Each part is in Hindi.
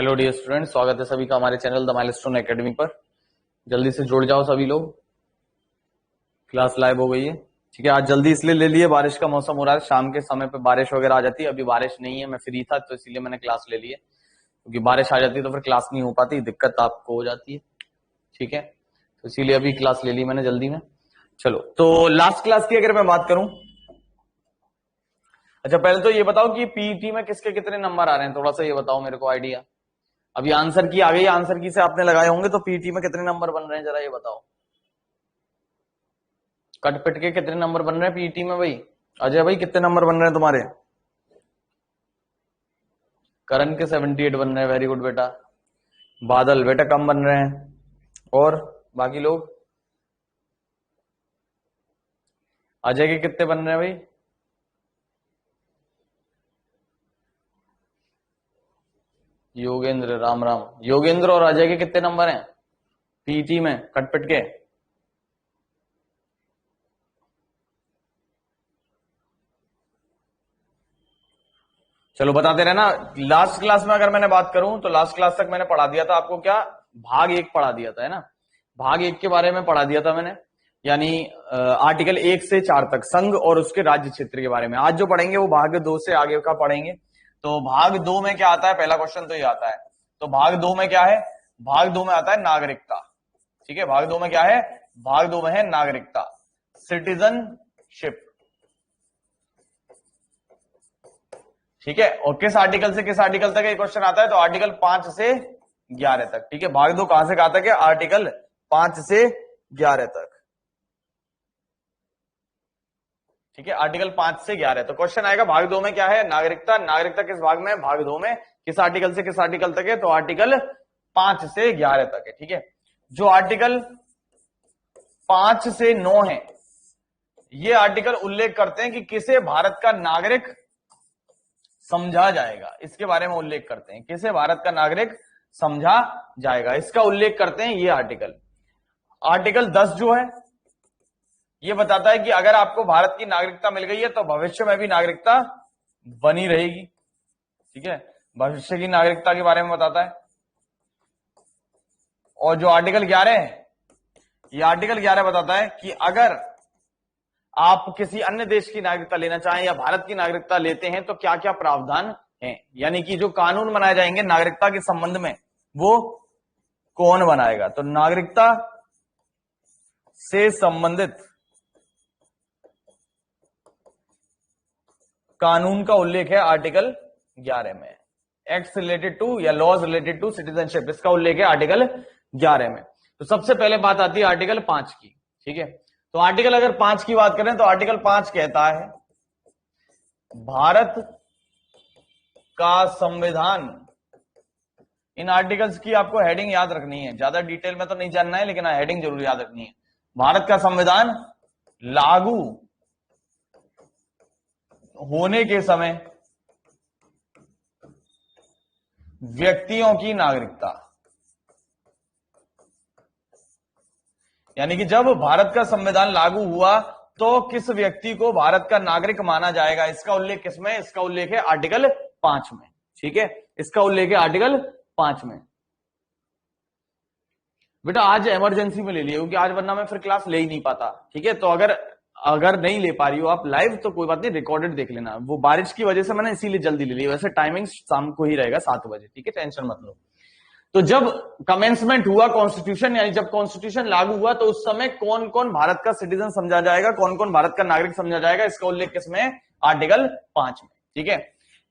हेलो डियर स्टूडेंट, स्वागत है सभी का हमारे चैनल द माइलस्टोन एकेडमी पर। जल्दी से जुड़ जाओ सभी लोग, क्लास लाइव हो गई है। ठीक है, आज जल्दी इसलिए ले लिए, बारिश का मौसम हो रहा है, शाम के समय पे बारिश वगैरह आ जाती है। अभी बारिश नहीं है, मैं फ्री था तो इसीलिए मैंने क्लास ले ली है, क्योंकि बारिश आ जाती है तो फिर क्लास नहीं हो पाती, दिक्कत आपको हो जाती है। ठीक है, तो इसीलिए अभी क्लास ले ली मैंने जल्दी में। चलो, तो लास्ट क्लास की अगर मैं बात करूं, अच्छा पहले तो ये बताओ कि पीईटी में किसके कितने नंबर आ रहे हैं, थोड़ा सा ये बताओ मेरे को आइडिया। अभी आंसर की आ गई, आंसर की से आपने लगाए होंगे, तो पीटी में कितने नंबर बन रहे हैं जरा ये बताओ। कट पिट के कितने नंबर बन रहे हैं पीटी में भाई? अजय भाई कितने नंबर बन रहे हैं तुम्हारे? करण के 78 बन रहे हैं, वेरी गुड बेटा। बादल बेटा कम बन रहे हैं, और बाकी लोग? अजय के कितने बन रहे हैं भाई? योगेंद्र, राम राम। योगेंद्र और अजय के कितने नंबर हैं पीटी में कट पिट के? चलो बताते रहना। लास्ट क्लास में अगर मैंने बात करूं तो लास्ट क्लास तक मैंने पढ़ा दिया था आपको, क्या भाग 1 पढ़ा दिया था, है ना। भाग 1 के बारे में पढ़ा दिया था मैंने, यानी आर्टिकल 1 से 4 तक संघ और उसके राज्य क्षेत्र के बारे में। आज जो पढ़ेंगे वो भाग 2 से आगे का पढ़ेंगे। तो भाग 2 में क्या आता है, पहला क्वेश्चन तो ये आता है। तो भाग 2 में क्या है? भाग 2 में आता है नागरिकता। ठीक है, भाग 2 में क्या है? भाग 2 में है नागरिकता, सिटीजनशिप। ठीक है, और किस आर्टिकल से किस आर्टिकल तक ये क्वेश्चन आता है? तो आर्टिकल 5 से 11 तक। ठीक है, भाग 2 कहां से कहां तक है? आर्टिकल 5 से 11 तक। ठीक है, आर्टिकल 5 से 11। तो क्वेश्चन आएगा भाग 2 में क्या है? नागरिकता। नागरिकता किस भाग में है? भाग 2 में। किस आर्टिकल से किस आर्टिकल तक है? तो आर्टिकल 5 से 11 तक है। ठीक है, जो आर्टिकल 5 से 9 है, ये आर्टिकल उल्लेख करते हैं कि किसे भारत का नागरिक समझा जाएगा, इसके बारे में उल्लेख करते हैं। किसे भारत का नागरिक समझा जाएगा, इसका उल्लेख करते हैं ये आर्टिकल। आर्टिकल 10 जो है ये बताता है कि अगर आपको भारत की नागरिकता मिल गई है तो भविष्य में भी नागरिकता बनी रहेगी। ठीक है, भविष्य की नागरिकता के बारे में बताता है। और जो आर्टिकल 11 है, ये आर्टिकल 11 बताता है कि अगर आप किसी अन्य देश की नागरिकता लेना चाहें या भारत की नागरिकता लेते हैं तो क्या क्या प्रावधान हैं, यानी कि जो कानून बनाए जाएंगे नागरिकता के संबंध में वो कौन बनाएगा। तो नागरिकता से संबंधित कानून का उल्लेख है आर्टिकल 11 में। एक्ट्स रिलेटेड टू या लॉज रिलेटेड टू सिटीजनशिप, इसका उल्लेख है आर्टिकल 11 में। तो सबसे पहले बात आती है आर्टिकल 5 की। ठीक है, तो आर्टिकल अगर 5 की बात करें तो आर्टिकल 5 कहता है भारत का संविधान। इन आर्टिकल्स की आपको हेडिंग याद रखनी है, ज्यादा डिटेल में तो नहीं जानना है, लेकिन हेडिंग जरूर याद रखनी है। भारत का संविधान लागू होने के समय व्यक्तियों की नागरिकता, यानी कि जब भारत का संविधान लागू हुआ तो किस व्यक्ति को भारत का नागरिक माना जाएगा, इसका उल्लेख किसमें? इसका उल्लेख है आर्टिकल 5 में। ठीक है, इसका उल्लेख है आर्टिकल 5 में। बेटा आज इमरजेंसी में ले लिया, क्योंकि आज वरना मैं फिर क्लास ले ही नहीं पाता। ठीक है, तो अगर नहीं ले पा रही हो आप लाइव तो कोई बात नहीं, रिकॉर्डेड देख लेना। वो बारिश की वजह से मैंने इसीलिए जल्दी ले ली, वैसे टाइमिंग शाम को ही रहेगा 7 बजे। ठीक है, टेंशन मत लो। तो जब कमेंसमेंट हुआ कॉन्स्टिट्यूशन, यानी जब कॉन्स्टिट्यूशन लागू हुआ, तो उस समय कौन कौन भारत का सिटीजन समझा जाएगा, कौन कौन भारत का नागरिक समझा जाएगा, इसका उल्लेख किसमें? आर्टिकल 5 में। ठीक है,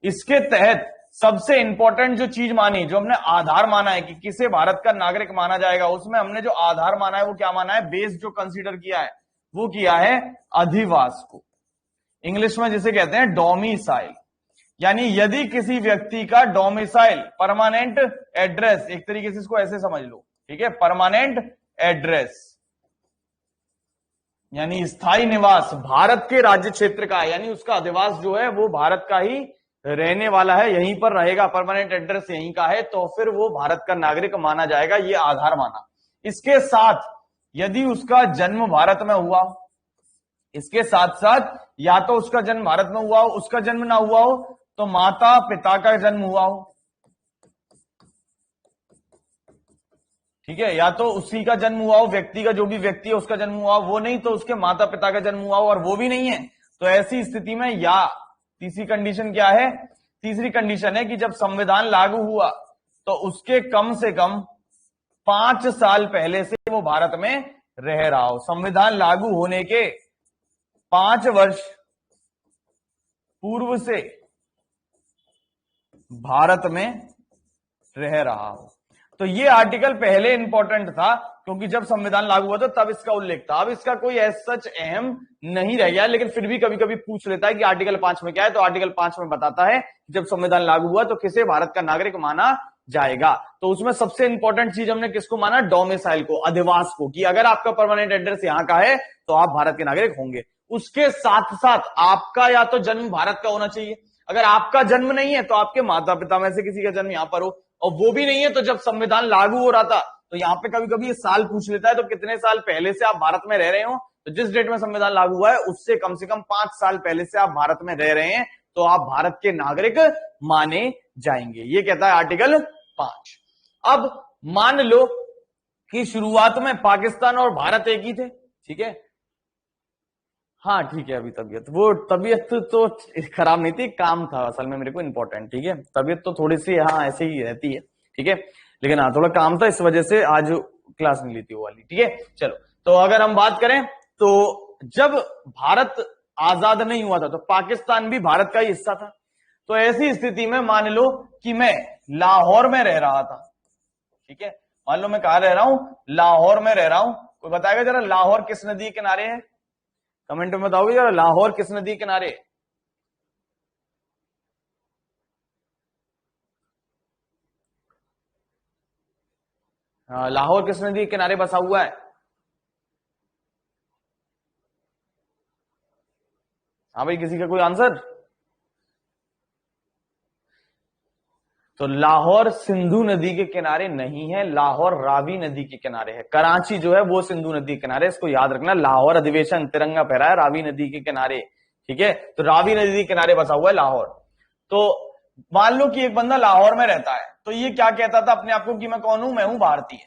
इसके तहत सबसे इंपॉर्टेंट जो चीज मानी, जो हमने आधार माना है कि किसे भारत का नागरिक माना जाएगा, उसमें हमने जो आधार माना है वो क्या माना है? बेस जो कंसीडर किया है वो किया है अधिवास को, इंग्लिश में जिसे कहते हैं डोमिसाइल। यानी यदि किसी व्यक्ति का डोमिसाइल, परमानेंट एड्रेस, एक तरीके से इसको ऐसे समझ लो। ठीक है, परमानेंट एड्रेस यानी स्थायी निवास भारत के राज्य क्षेत्र का है, यानी उसका अधिवास जो है वो भारत का ही रहने वाला है, यहीं पर रहेगा, परमानेंट एड्रेस यहीं का है, तो फिर वो भारत का नागरिक माना जाएगा। ये आधार माना। इसके साथ यदि उसका जन्म भारत में हुआ, इसके साथ साथ या तो उसका जन्म भारत में हुआ हो, उसका जन्म ना हुआ हो तो माता पिता का जन्म हुआ हो, ठीक है, या तो उसी का जन्म हुआ हो, व्यक्ति का, जो भी व्यक्ति है उसका जन्म हुआ हो, वो नहीं तो उसके माता पिता का जन्म हुआ हो, और वो भी नहीं है, तो ऐसी स्थिति में या तीसरी कंडीशन क्या है, तीसरी कंडीशन है कि जब संविधान लागू हुआ तो उसके कम से कम 5 साल पहले से वो भारत में रह रहा हो। संविधान लागू होने के 5 वर्ष पूर्व से भारत में रह रहा हो। तो ये आर्टिकल पहले इंपॉर्टेंट था क्योंकि जब संविधान लागू हुआ था तब इसका उल्लेख था। अब इसका कोई एज सच अहम नहीं रह गया, लेकिन फिर भी कभी कभी पूछ लेता है कि आर्टिकल 5 में क्या है। तो आर्टिकल 5 में बताता है कि जब संविधान लागू हुआ तो किसे भारत का नागरिक माना जाएगा। तो उसमें सबसे इंपॉर्टेंट चीज हमने किसको माना, डोमिसाइल को, अधिवास को, कि अगर आपका परमानेंट एड्रेस यहां का है तो आप भारत के नागरिक होंगे। उसके साथ साथ आपका या तो जन्म भारत का होना चाहिए, अगर आपका जन्म नहीं है तो आपके माता पिता में से किसी का जन्म यहां पर हो, और वो भी नहीं है तो जब संविधान लागू हो रहा था तो यहाँ पे कभी कभी ये साल पूछ लेता है, तो कितने साल पहले से आप भारत में रह रहे हो। तो जिस डेट में संविधान लागू हुआ है उससे कम से कम 5 साल पहले से आप भारत में रह रहे हैं तो आप भारत के नागरिक माने जाएंगे। ये कहता है आर्टिकल 5। अब मान लो कि शुरुआत में पाकिस्तान और भारत एक ही थे, ठीक है, हाँ ठीक है, अभी तबीयत तो खराब नहीं थी, काम था असल में मेरे को इंपॉर्टेंट, ठीक है, तबीयत तो थोड़ी सी हाँ ऐसे ही रहती है, ठीक है, लेकिन हाँ थोड़ा काम था इस वजह से आज क्लास नहीं ली थी वो वाली, ठीक है। चलो, तो अगर हम बात करें तो जब भारत आजाद नहीं हुआ था तो पाकिस्तान भी भारत का ही हिस्सा था। तो ऐसी स्थिति में मान लो कि मैं लाहौर में रह रहा था, ठीक है, मान लो मैं कहां रह रहा हूं, लाहौर में रह रहा हूं। कोई बताएगा जरा लाहौर किस नदी के किनारे है, कमेंट में बताओगे जरा लाहौर किस नदी के किनारे है? हाँ, लाहौर किस नदी के किनारे बसा हुआ है? हाँ भाई, किसी का कोई आंसर? तो लाहौर सिंधु नदी के किनारे नहीं है, लाहौर रावी नदी के किनारे है। कराची जो है वो सिंधु नदी के किनारे, इसको याद रखना। लाहौर अधिवेशन तिरंगा फहरा है रावी नदी के किनारे, ठीक है, तो रावी नदी के किनारे बसा हुआ है लाहौर। तो मान लो कि एक बंदा लाहौर में रहता है, तो ये क्या कहता था अपने आप को कि मैं कौन हूं, मैं हूं भारतीय।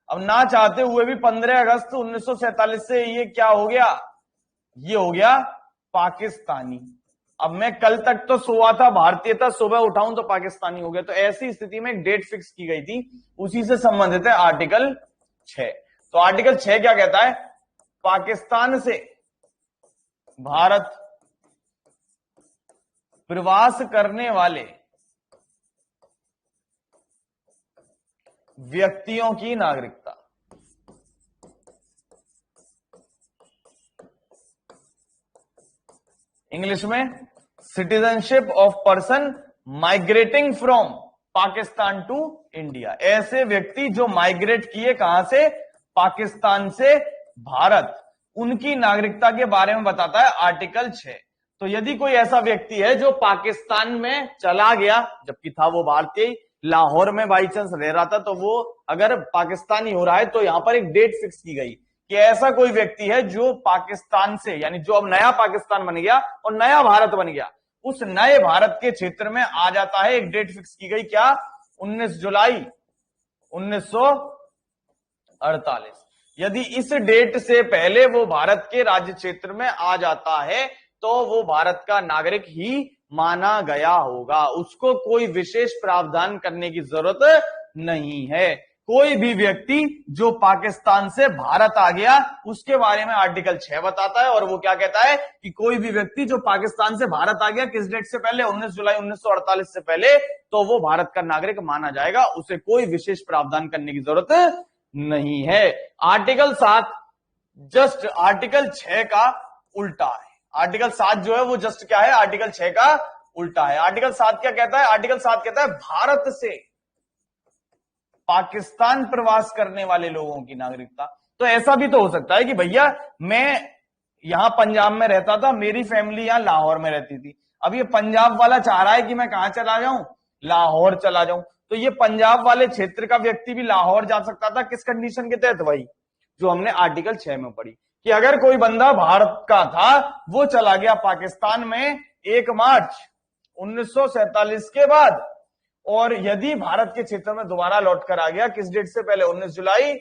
अब ना चाहते हुए भी 15 अगस्त 1947 से ये क्या हो गया, ये हो गया पाकिस्तानी। अब मैं कल तक तो सोआ था भारतीय था, सुबह उठाऊं तो पाकिस्तानी हो गया। तो ऐसी स्थिति में एक डेट फिक्स की गई थी, उसी से संबंधित है आर्टिकल 6। तो आर्टिकल 6 क्या कहता है, पाकिस्तान से भारत प्रवास करने वाले व्यक्तियों की नागरिकता, इंग्लिश में citizenship of person migrating from Pakistan to India. ऐसे व्यक्ति जो माइग्रेट किए कहां से, पाकिस्तान से भारत, उनकी नागरिकता के बारे में बताता है आर्टिकल 6। तो यदि कोई ऐसा व्यक्ति है जो पाकिस्तान में चला गया, जबकि था वो भारतीय, लाहौर में बाई चांस रह रहा था, तो वो अगर पाकिस्तानी हो रहा है तो यहां पर एक डेट फिक्स की गई कि ऐसा कोई व्यक्ति है जो पाकिस्तान से, यानी जो अब नया पाकिस्तान बन गया और नया भारत बन गया, उस नए भारत के क्षेत्र में आ जाता है। एक डेट फिक्स की गई, क्या, 19 जुलाई 1948। यदि इस डेट से पहले वो भारत के राज्य क्षेत्र में आ जाता है तो वो भारत का नागरिक ही माना गया होगा, उसको कोई विशेष प्रावधान करने की जरूरत नहीं है। कोई भी व्यक्ति जो पाकिस्तान से भारत आ गया उसके बारे में आर्टिकल 6 बताता है, और वो क्या कहता है कि कोई भी व्यक्ति जो पाकिस्तान से भारत आ गया किस डेट से पहले, 19 जुलाई 1948 से पहले, तो वो भारत का नागरिक माना जाएगा, उसे कोई विशेष प्रावधान करने की जरूरत नहीं है। आर्टिकल 7 जस्ट आर्टिकल 6 का उल्टा है। आर्टिकल 7 जो है वो जस्ट क्या है, आर्टिकल 6 का उल्टा है। आर्टिकल 7 क्या कहता है, आर्टिकल 7 कहता है भारत से पाकिस्तान प्रवास करने वाले लोगों की नागरिकता। तो ऐसा भी तो हो सकता है कि भैया मैं यहां पंजाब में रहता था, मेरी फैमिली यहां लाहौर में रहती थी, अब ये पंजाब वाला चाह रहा है कि मैं कहां चला जाऊं, लाहौर चला जाऊं। तो ये पंजाब वाले क्षेत्र का व्यक्ति भी लाहौर जा सकता था, किस कंडीशन के तहत, वही जो हमने आर्टिकल 6 में पढ़ी, कि अगर कोई बंदा भारत का था वो चला गया पाकिस्तान में 1 मार्च 1947 के बाद, और यदि भारत के क्षेत्र में दोबारा लौट कर आ गया किस डेट से पहले, 19 जुलाई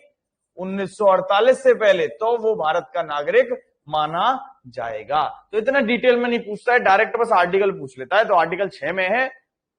1948 से पहले, तो वो भारत का नागरिक माना जाएगा। तो इतना डिटेल में नहीं पूछता है, डायरेक्ट बस आर्टिकल पूछ लेता है। तो आर्टिकल 6 में है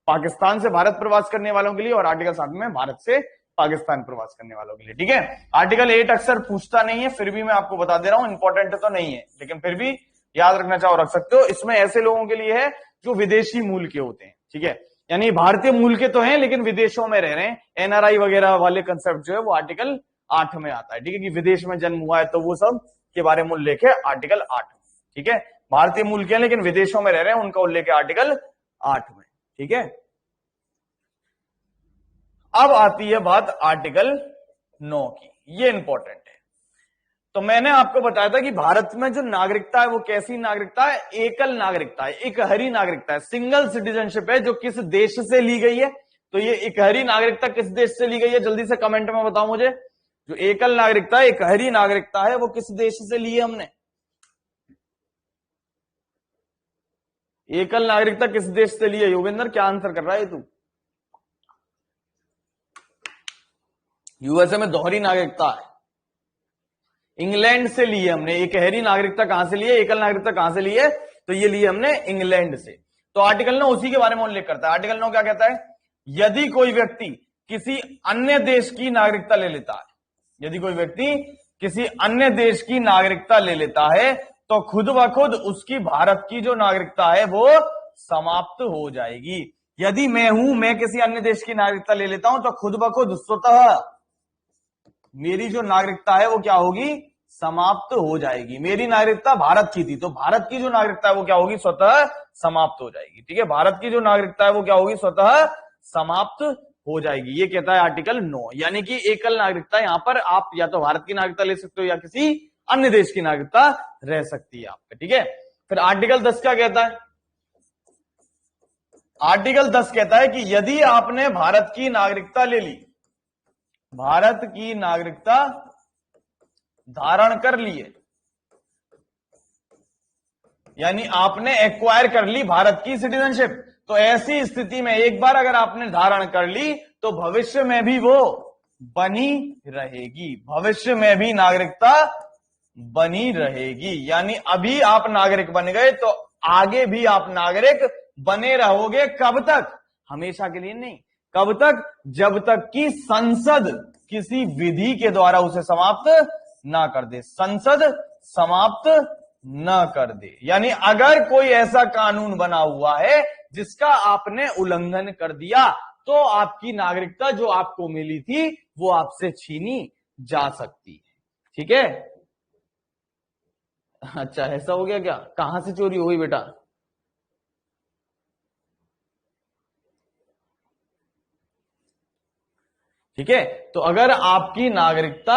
पाकिस्तान से भारत प्रवास करने वालों के लिए, और आर्टिकल 7 में भारत से पाकिस्तान प्रवास करने वालों के लिए। ठीक है, आर्टिकल 8 अक्सर पूछता नहीं है, फिर भी मैं आपको बता दे रहा हूं, इंपॉर्टेंट तो नहीं है लेकिन फिर भी याद रखना चाहो रख सकते हो। इसमें ऐसे लोगों के लिए है जो विदेशी मूल के होते हैं। ठीक है, यानी भारतीय मूल के तो हैं लेकिन विदेशों में रह रहे हैं, एनआरआई वगैरह वाले कंसेप्ट जो है वो आर्टिकल 8 में आता है। ठीक है, कि विदेश में जन्म हुआ है तो वो सब के बारे में उल्लेख है आर्टिकल 8 में। ठीक है, भारतीय मूल के हैं लेकिन विदेशों में रह रहे हैं, उनका उल्लेख है आर्टिकल 8 में। ठीक है, अब आती है बात आर्टिकल 9 की, ये इंपॉर्टेंट है। तो मैंने आपको बताया था कि भारत में जो नागरिकता है वो कैसी नागरिकता है, एकल नागरिकता है, इकहरी नागरिकता है, सिंगल सिटीजनशिप है, जो किस देश से ली गई है। तो ये इकहरी नागरिकता किस देश से ली गई है, जल्दी से कमेंट में बताओ मुझे। जो एकल नागरिकता है, इकहरी नागरिकता है, वो किस देश से ली है हमने? एकल नागरिकता किस देश से ली है? योगेंद्र क्या आंसर कर रहा है तू? यूएसए में दोहरी नागरिकता है, इंग्लैंड से ली है हमने। इकहरी नागरिकता कहां से ली है, एकल नागरिकता कहां से ली है? तो ये ली हमने इंग्लैंड से। तो आर्टिकल 9 उसी के बारे में उल्लेख करता है। आर्टिकल 9 क्या कहता है? यदि कोई व्यक्ति किसी अन्य देश की नागरिकता ले लेता है, यदि कोई व्यक्ति किसी अन्य देश की नागरिकता ले लेता है तो खुद ब खुद उसकी भारत की जो नागरिकता है वो समाप्त हो जाएगी। यदि मैं किसी अन्य देश की नागरिकता ले लेता हूं तो खुद ब खुद स्वतः मेरी जो नागरिकता है वो क्या होगी? समाप्त हो जाएगी। मेरी नागरिकता भारत की थी, तो भारत की जो नागरिकता है वो क्या होगी? स्वतः समाप्त हो जाएगी। ठीक है, भारत की जो नागरिकता है वो क्या होगी? स्वतः समाप्त हो जाएगी। ये कहता है आर्टिकल 9। यानी कि एकल नागरिकता, यहां पर आप या तो भारत की नागरिकता ले सकते हो या किसी अन्य देश की नागरिकता रह सकती है आपका। ठीक है, फिर आर्टिकल 10 क्या कहता है? आर्टिकल 10 कहता है कि यदि आपने भारत की नागरिकता ले ली, भारत की नागरिकता धारण कर ली है, यानी आपने एक्वायर कर ली भारत की सिटीजनशिप, तो ऐसी स्थिति में एक बार अगर आपने धारण कर ली तो भविष्य में भी वो बनी रहेगी, भविष्य में भी नागरिकता बनी रहेगी। यानी अभी आप नागरिक बन गए तो आगे भी आप नागरिक बने रहोगे। कब तक? हमेशा के लिए नहीं। कब तक? जब तक कि संसद किसी विधि के द्वारा उसे समाप्त ना कर दे, संसद समाप्त ना कर दे। यानी अगर कोई ऐसा कानून बना हुआ है जिसका आपने उल्लंघन कर दिया तो आपकी नागरिकता जो आपको मिली थी वो आपसे छीनी जा सकती है। ठीक है, अच्छा ऐसा हो गया क्या? कहां से चोरी हो गई बेटा? ठीक है, तो अगर आपकी नागरिकता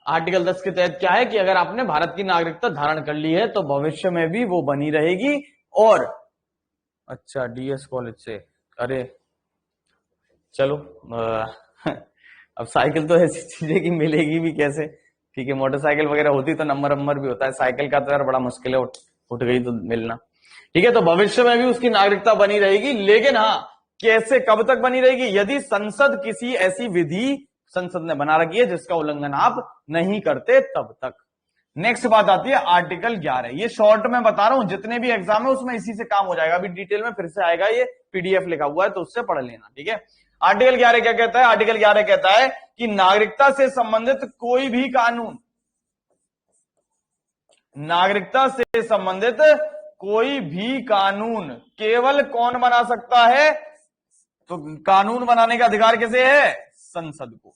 आर्टिकल 10 के तहत क्या है कि अगर आपने भारत की नागरिकता धारण कर ली है तो भविष्य में भी वो बनी रहेगी। और अच्छा डीएस कॉलेज से, अरे चलो अब साइकिल तो ऐसी चीज है कि मिलेगी भी कैसे? ठीक है, मोटरसाइकिल वगैरह होती तो नंबर नंबर भी होता है, साइकिल का तो यार बड़ा मुश्किल है, उठ गई तो मिलना। ठीक है, तो भविष्य में भी उसकी नागरिकता बनी रहेगी, लेकिन हाँ कैसे, कब तक बनी रहेगी? यदि संसद किसी ऐसी विधि संसद ने बना रखी है जिसका उल्लंघन आप नहीं करते तब तक। नेक्स्ट बात आती है आर्टिकल 11। ये शॉर्ट में बता रहा हूं, जितने भी एग्जाम है उसमें इसी से काम हो जाएगा। अभी डिटेल में फिर से आएगा, ये पीडीएफ लिखा हुआ है तो उससे पढ़ लेना। ठीक है, आर्टिकल 11 क्या कहता है? आर्टिकल 11 कहता है कि नागरिकता से संबंधित कोई भी कानून, नागरिकता से संबंधित कोई भी कानून केवल कौन बना सकता है? तो कानून बनाने का अधिकार किसे है? संसद को।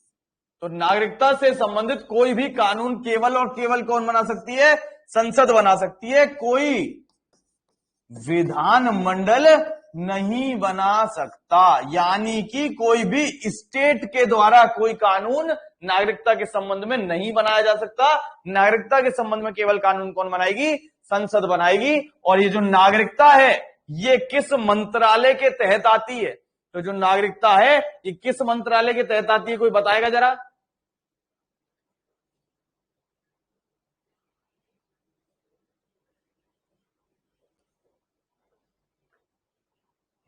तो नागरिकता से संबंधित कोई भी कानून केवल और केवल कौन बना सकती है? संसद बना सकती है, कोई विधानमंडल नहीं बना सकता। यानी कि कोई भी स्टेट के द्वारा कोई कानून नागरिकता के संबंध में नहीं बनाया जा सकता। नागरिकता के संबंध में केवल कानून कौन बनाएगी? संसद बनाएगी। और ये जो नागरिकता है ये किस मंत्रालय के तहत आती है? तो जो नागरिकता है ये किस मंत्रालय के तहत आती है, कोई बताएगा जरा?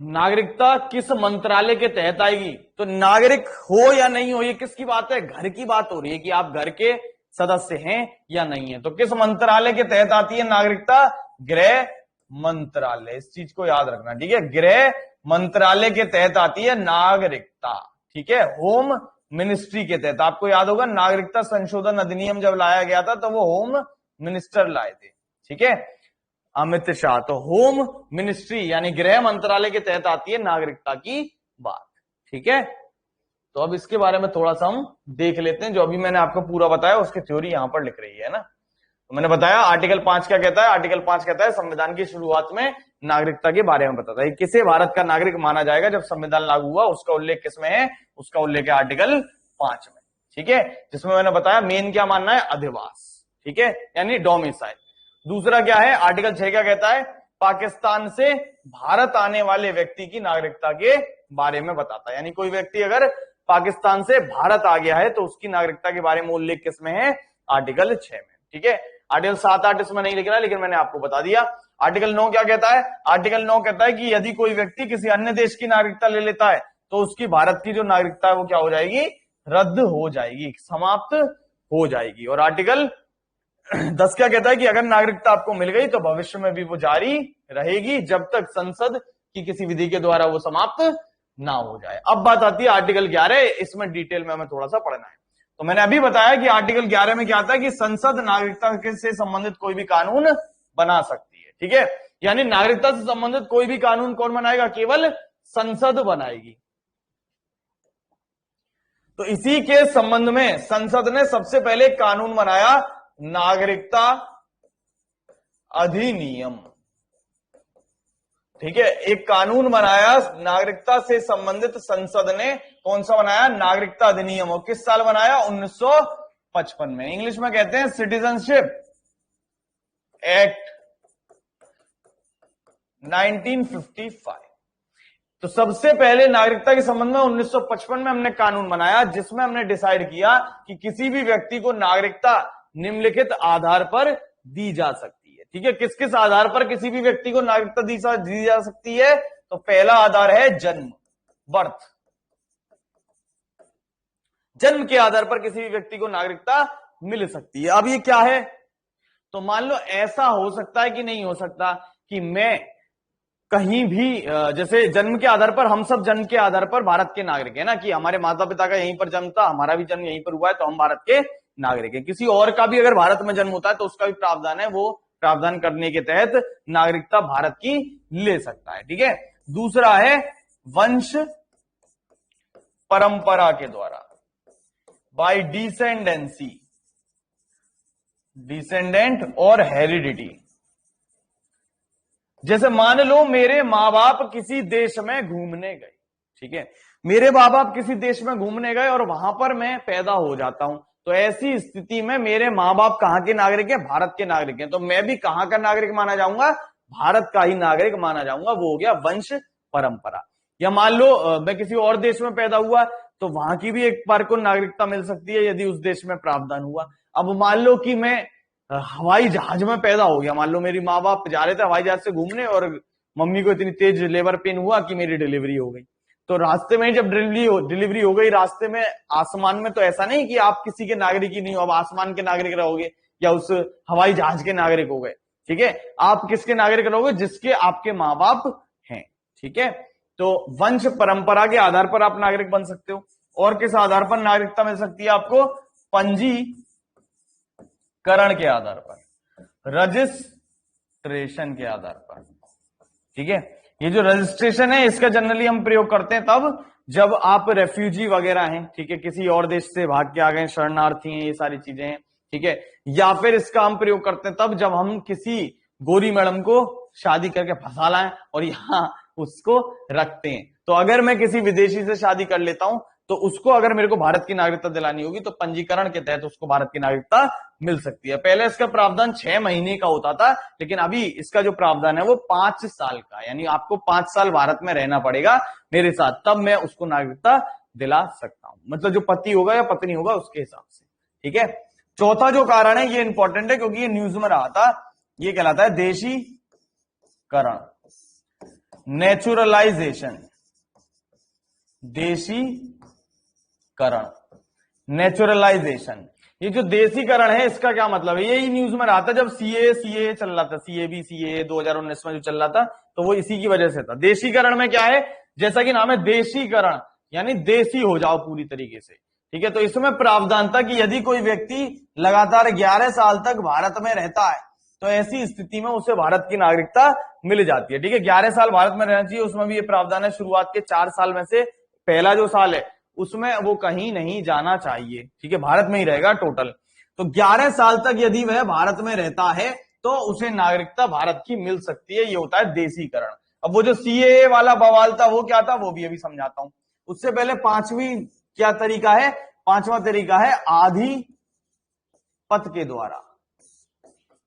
नागरिकता किस मंत्रालय के तहत आएगी? तो नागरिक हो या नहीं हो, ये किसकी बात है? घर की बात हो रही है कि आप घर के सदस्य हैं या नहीं है। तो किस मंत्रालय के तहत आती है नागरिकता? गृह मंत्रालय। इस चीज को याद रखना, ठीक है। गृह मंत्रालय के तहत आती है नागरिकता, ठीक है। होम मिनिस्ट्री के तहत, आपको याद होगा नागरिकता संशोधन अधिनियम जब लाया गया था तो वो होम मिनिस्टर लाए थे, ठीक है, अमित शाह। तो होम मिनिस्ट्री यानी गृह मंत्रालय के तहत आती है नागरिकता की बात, ठीक है। तो अब इसके बारे में थोड़ा सा हम देख लेते हैं। जो अभी मैंने आपको पूरा बताया उसकी थ्योरी यहां पर लिख रही है ना। तो मैंने बताया आर्टिकल 5 क्या कहता है? आर्टिकल 5 कहता है संविधान की शुरुआत में नागरिकता के बारे में बताता है। किसे भारत का नागरिक माना जाएगा जब संविधान लागू हुआ, उसका उल्लेख किसमें है? उसका उल्लेख है आर्टिकल 5 में, ठीक है। जिसमें मैंने बताया मेन क्या मानना है? अधिवास, ठीक है, यानी डोमिसाइल। दूसरा क्या है? आर्टिकल 6 क्या कहता है? पाकिस्तान से भारत आने वाले व्यक्ति की नागरिकता के बारे में बताता है। यानी कोई व्यक्ति अगर पाकिस्तान से भारत आ गया है तो उसकी नागरिकता के बारे में उल्लेख किसमें है? आर्टिकल 6 में, ठीक है। आर्टिकल 7, 8 इसमें नहीं लिख रहा है, लेकिन मैंने आपको बता दिया। आर्टिकल 9 क्या कहता है? आर्टिकल 9 कहता है कि यदि कोई व्यक्ति किसी अन्य देश की नागरिकता ले लेता है तो उसकी भारत की जो नागरिकता है वो क्या हो जाएगी? रद्द हो जाएगी, समाप्त हो जाएगी। और आर्टिकल 10 क्या कहता है कि अगर नागरिकता आपको मिल गई तो भविष्य में भी वो जारी रहेगी जब तक संसद की किसी विधि के द्वारा वो समाप्त ना हो जाए। अब बात आती है आर्टिकल 11, इसमें डिटेल में हमें थोड़ा सा पढ़ना है। तो मैंने अभी बताया कि आर्टिकल 11 में क्या आता है कि संसद नागरिकता से संबंधित कोई भी कानून बना सकती है, ठीक है। यानी नागरिकता से संबंधित कोई भी कानून कौन बनाएगा? केवल संसद बनाएगी। तो इसी के संबंध में संसद ने सबसे पहले कानून बनाया, नागरिकता अधिनियम, ठीक है। एक कानून बनाया नागरिकता से संबंधित संसद ने। कौन सा बनाया? नागरिकता अधिनियम। और किस साल बनाया? 1955 में। इंग्लिश में कहते हैं सिटीजनशिप एक्ट 1955। तो सबसे पहले नागरिकता के संबंध में 1955 में हमने कानून बनाया, जिसमें हमने डिसाइड किया कि किसी भी व्यक्ति को नागरिकता निम्नलिखित आधार पर दी जा सकती है, ठीक है। किस किस आधार पर किसी भी व्यक्ति को नागरिकता दी जा सकती है? तो पहला आधार है जन्म, बर्थ। जन्म के आधार पर किसी भी व्यक्ति को नागरिकता मिल सकती है। अब ये क्या है? तो मान लो ऐसा हो सकता है कि नहीं हो सकता कि मैं कहीं भी, जैसे जन्म के आधार पर, हम सब जन्म के आधार पर भारत के नागरिक है ना, कि हमारे माता पिता का यहीं पर जन्म था, हमारा भी जन्म यहीं पर हुआ है, तो हम भारत के नागरिक है। किसी और का भी अगर भारत में जन्म होता है तो उसका भी प्रावधान है, वो प्रावधान करने के तहत नागरिकता भारत की ले सकता है, ठीक है। दूसरा है वंश परंपरा के द्वारा, बाय डिसेंडेंसी, डिसेंडेंट और हेरिडिटी। जैसे मान लो मेरे माँ बाप किसी देश में घूमने गए, ठीक है, मेरे माँ बाप किसी देश में घूमने गए और वहां पर मैं पैदा हो जाता हूं, तो ऐसी स्थिति में मेरे माँ बाप कहां के नागरिक हैं? भारत के नागरिक हैं। तो मैं भी कहां का नागरिक माना जाऊंगा? भारत का ही नागरिक माना जाऊंगा। वो हो गया वंश परंपरा। या मान लो मैं किसी और देश में पैदा हुआ तो वहां की भी एक बार को नागरिकता मिल सकती है यदि उस देश में प्रावधान हुआ। अब मान लो कि मैं हवाई जहाज में पैदा हो गया, मान लो मेरी माँ बाप जा रहे थे हवाई जहाज से घूमने और मम्मी को इतनी तेज लेबर पेन हुआ कि मेरी डिलीवरी हो गई। तो रास्ते में जब डिलीवरी हो गई रास्ते में, आसमान में, तो ऐसा नहीं कि आप किसी के नागरिक ही नहीं हो, अब आसमान के नागरिक रहोगे या उस हवाई जहाज के नागरिक हो गए, ठीक है। आप किसके नागरिक रहोगे? जिसके आपके माँ बाप हैं, ठीक है। तो वंश परंपरा के आधार पर आप नागरिक बन सकते हो। और किस आधार पर नागरिकता मिल सकती है आपको? पंजीकरण के आधार पर, रजिस्ट्रेशन के आधार पर, ठीक है। ये जो रजिस्ट्रेशन है इसका जनरली हम प्रयोग करते हैं तब जब आप रेफ्यूजी वगैरह हैं, ठीक है, किसी और देश से भाग के आ गए, शरणार्थी हैं, ये सारी चीजें हैं, ठीक है। या फिर इसका हम प्रयोग करते हैं तब जब हम किसी गोरी मैडम को शादी करके फंसा लाएं और यहां उसको रखते हैं। तो अगर मैं किसी विदेशी से शादी कर लेता हूं तो उसको अगर मेरे को भारत की नागरिकता दिलानी होगी तो पंजीकरण के तहत उसको भारत की नागरिकता मिल सकती है। पहले इसका प्रावधान 6 महीने का होता था, लेकिन अभी इसका जो प्रावधान है वो 5 साल का, यानी आपको 5 साल भारत में रहना पड़ेगा मेरे साथ, तब मैं उसको नागरिकता दिला सकता हूं। मतलब जो पति होगा या पत्नी होगा उसके हिसाब से, ठीक है। चौथा जो कारण है ये इंपॉर्टेंट है क्योंकि ये न्यूज में रहा था, ये कहलाता है देशीकरण। Naturalisation, देशीकरण, naturalisation. ये जो देशीकरण है इसका क्या मतलब है? यही न्यूज में रहा था जब सीए चल रहा था, सीए 2019 में जो चल रहा था, तो वो इसी की वजह से था। देशीकरण में क्या है, जैसा कि नाम है देशीकरण, यानी देशी हो जाओ पूरी तरीके से, ठीक है। तो इसमें प्रावधान था कि यदि कोई व्यक्ति लगातार 11 साल तक भारत में रहता है तो ऐसी स्थिति में उसे भारत की नागरिकता मिल जाती है, ठीक है। 11 साल भारत में रहना चाहिए, उसमें भी ये प्रावधान है शुरुआत के 4 साल में से पहला जो साल है उसमें वो कहीं नहीं जाना चाहिए, ठीक है, भारत में ही रहेगा टोटल। तो 11 साल तक यदि वह भारत में रहता है तो उसे नागरिकता भारत की मिल सकती है, ये होता है देशीकरण। अब वो जो सीएए वाला बवाल था वो क्या था, वो भी अभी समझाता हूं। उससे पहले पांचवी क्या तरीका है, पांचवा तरीका है आधिपत्य के द्वारा,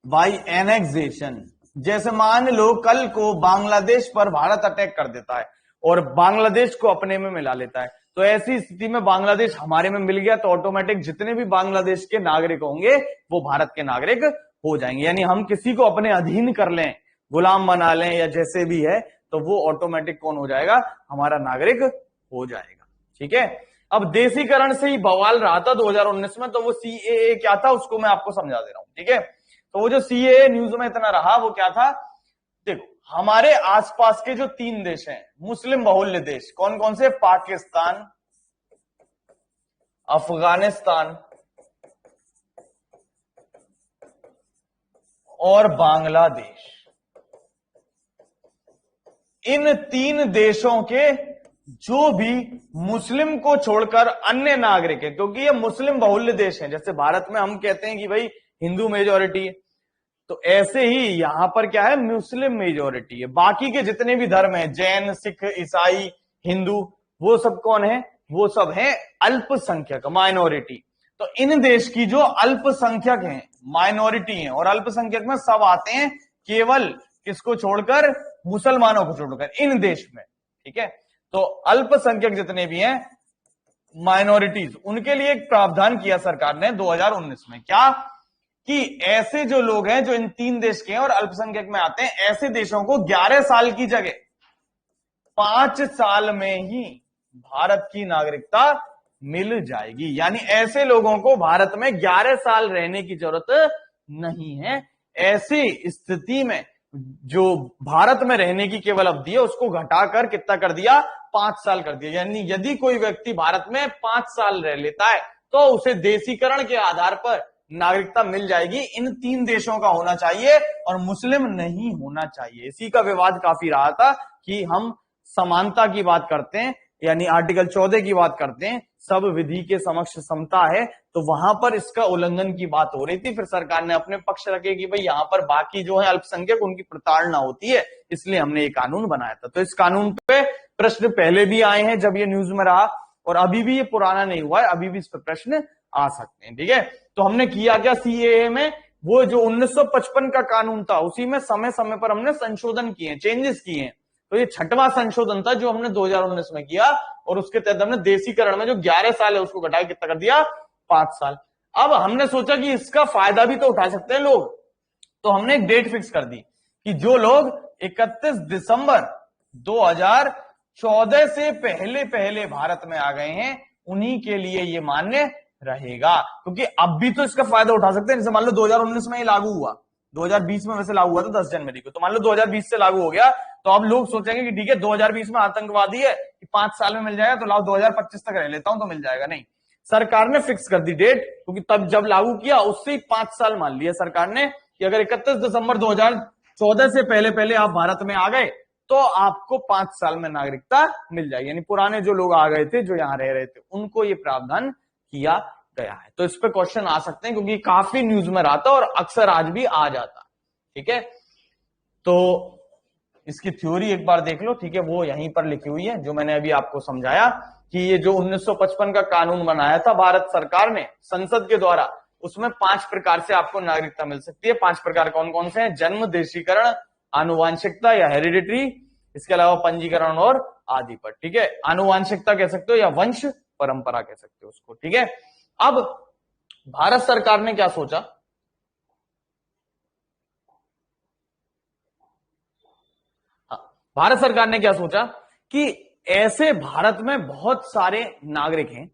बाई एनेक्सेशन। जैसे मान लो कल को बांग्लादेश पर भारत अटैक कर देता है और बांग्लादेश को अपने में मिला लेता है, तो ऐसी स्थिति में बांग्लादेश हमारे में मिल गया तो ऑटोमेटिक जितने भी बांग्लादेश के नागरिक होंगे वो भारत के नागरिक हो जाएंगे। यानी हम किसी को अपने अधीन कर लें, गुलाम बना लें या जैसे भी है, तो वो ऑटोमेटिक कौन हो जाएगा, हमारा नागरिक हो जाएगा, ठीक है। अब देशीकरण से ही बवाल रहा था 2019 में, तो वो सीएए क्या था उसको मैं आपको समझा दे रहा हूं, ठीक है। तो वो जो सीएए न्यूज में इतना रहा वो क्या था, देखो हमारे आसपास के जो 3 देश हैं मुस्लिम बहुल्य देश, कौन कौन से, पाकिस्तान, अफगानिस्तान और बांग्लादेश, इन 3 देशों के जो भी मुस्लिम को छोड़कर अन्य नागरिक है, क्योंकि ये मुस्लिम बहुल्य देश हैं, जैसे भारत में हम कहते हैं कि भाई हिंदू मेजोरिटी है, तो ऐसे ही यहां पर क्या है, मुस्लिम मेजोरिटी है। बाकी के जितने भी धर्म हैं, जैन, सिख, ईसाई, हिंदू, वो सब कौन है, वो सब है अल्पसंख्यक, माइनॉरिटी। तो इन देश की जो अल्पसंख्यक हैं, माइनॉरिटी हैं, और अल्पसंख्यक में सब आते हैं, केवल किसको छोड़कर, मुसलमानों को छोड़कर इन देश में, ठीक है। तो अल्पसंख्यक जितने भी हैं माइनॉरिटीज, उनके लिए एक प्रावधान किया सरकार ने 2019 में, क्या कि ऐसे जो लोग हैं जो इन 3 देश के हैं और अल्पसंख्यक में आते हैं, ऐसे देशों को 11 साल की जगह 5 साल में ही भारत की नागरिकता मिल जाएगी। यानी ऐसे लोगों को भारत में 11 साल रहने की जरूरत नहीं है। ऐसी स्थिति में जो भारत में रहने की केवल अवधि है उसको घटाकर कितना कर दिया, 5 साल कर दिया। यानी यदि कोई व्यक्ति भारत में 5 साल रह लेता है तो उसे देशीकरण के आधार पर नागरिकता मिल जाएगी। इन 3 देशों का होना चाहिए और मुस्लिम नहीं होना चाहिए। इसी का विवाद काफी रहा था कि हम समानता की बात करते हैं, यानी आर्टिकल 14 की बात करते हैं, सब विधि के समक्ष समता है, तो वहां पर इसका उल्लंघन की बात हो रही थी। फिर सरकार ने अपने पक्ष रखे कि भाई यहां पर बाकी जो है अल्पसंख्यक उनकी प्रताड़ना होती है, इसलिए हमने ये कानून बनाया था। तो इस कानून पे प्रश्न पहले भी आए हैं जब ये न्यूज में रहा, और अभी भी ये पुराना नहीं हुआ है, अभी भी इस पर प्रश्न आ सकते हैं, ठीक है। तो हमने किया क्या सीएए में, वो जो 1955 का कानून था उसी में समय समय पर हमने संशोधन किए, चेंजेस किए हैं। तो ये 6वां संशोधन था जो हमने 2019 में किया, और उसके तहत हमने देशीकरण में जो 11 साल है उसको घटाया, कितना कर दिया, 5 साल। अब हमने सोचा कि इसका फायदा भी तो उठा सकते हैं लोग, तो हमने एक डेट फिक्स कर दी कि जो लोग 31 दिसंबर 2014 से पहले पहले भारत में आ गए हैं उन्हीं के लिए ये मान्य रहेगा। क्योंकि अब भी तो इसका फायदा उठा सकते हैं। जैसे मान लो 2019 में ये लागू हुआ, 2020 में वैसे लागू हुआ था 10 जनवरी को, तो मान लो 2020 से लागू हो गया, तो अब लोग सोचेंगे कि ठीक है 2020 में आतंकवादी है कि 5 साल में मिल जाएगा, तो लाओ 2025 तक रह लेता हूं तो मिल जाएगा। नहीं, सरकार ने फिक्स कर दी डेट, क्योंकि तब जब लागू किया उससे ही 5 साल मान लिया सरकार ने कि अगर 31 दिसंबर 2014 से पहले पहले आप भारत में आ गए तो आपको 5 साल में नागरिकता मिल जाएगी। यानी पुराने जो लोग आ गए थे, जो यहां रह रहे थे, उनको ये प्रावधान किया गया है। तो इस पे क्वेश्चन आ सकते हैं क्योंकि काफी न्यूज में रहा था और अक्सर आज भी आ जाता, ठीक है। तो इसकी थ्योरी एक बार देख लो, ठीक है, वो यहीं पर लिखी हुई है जो मैंने अभी आपको समझाया कि ये जो 1955 का कानून बनाया था भारत सरकार ने संसद के द्वारा, उसमें 5 प्रकार से आपको नागरिकता मिल सकती है। 5 प्रकार कौन कौन से हैं, जन्म, देशीकरण, आनुवांशिकता या हेरिडिटरी, इसके अलावा पंजीकरण और आधिपत्य, ठीक है। आनुवांशिकता कह सकते हो या वंश परंपरा कह सकते हो उसको, ठीक है। अब भारत सरकार ने क्या सोचा, भारत सरकार ने क्या सोचा कि ऐसे भारत में बहुत सारे नागरिक हैं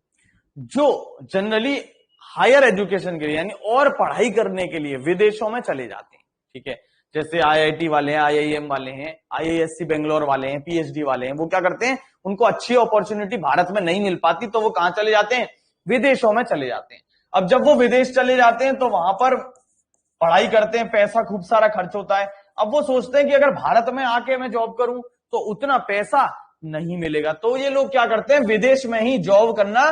जो जनरली हायर एजुकेशन के लिए यानी और पढ़ाई करने के लिए विदेशों में चले जाते हैं, ठीक है। जैसे आईआईटी वाले हैं, आईआईएम वाले हैं, आईआईएससी बेंगलोर वाले हैं, पीएचडी वाले हैं, वो क्या करते हैं, उनको अच्छी अपॉर्चुनिटी भारत में नहीं मिल पाती तो वो कहां चले जाते हैं, विदेशों में चले जाते हैं। अब जब वो विदेश चले जाते हैं तो वहां पर पढ़ाई करते हैं, पैसा खूब सारा खर्च होता है। अब वो सोचते हैं कि अगर भारत में आके मैं जॉब करूं तो उतना पैसा नहीं मिलेगा, तो ये लोग क्या करते हैं, विदेश में ही जॉब करना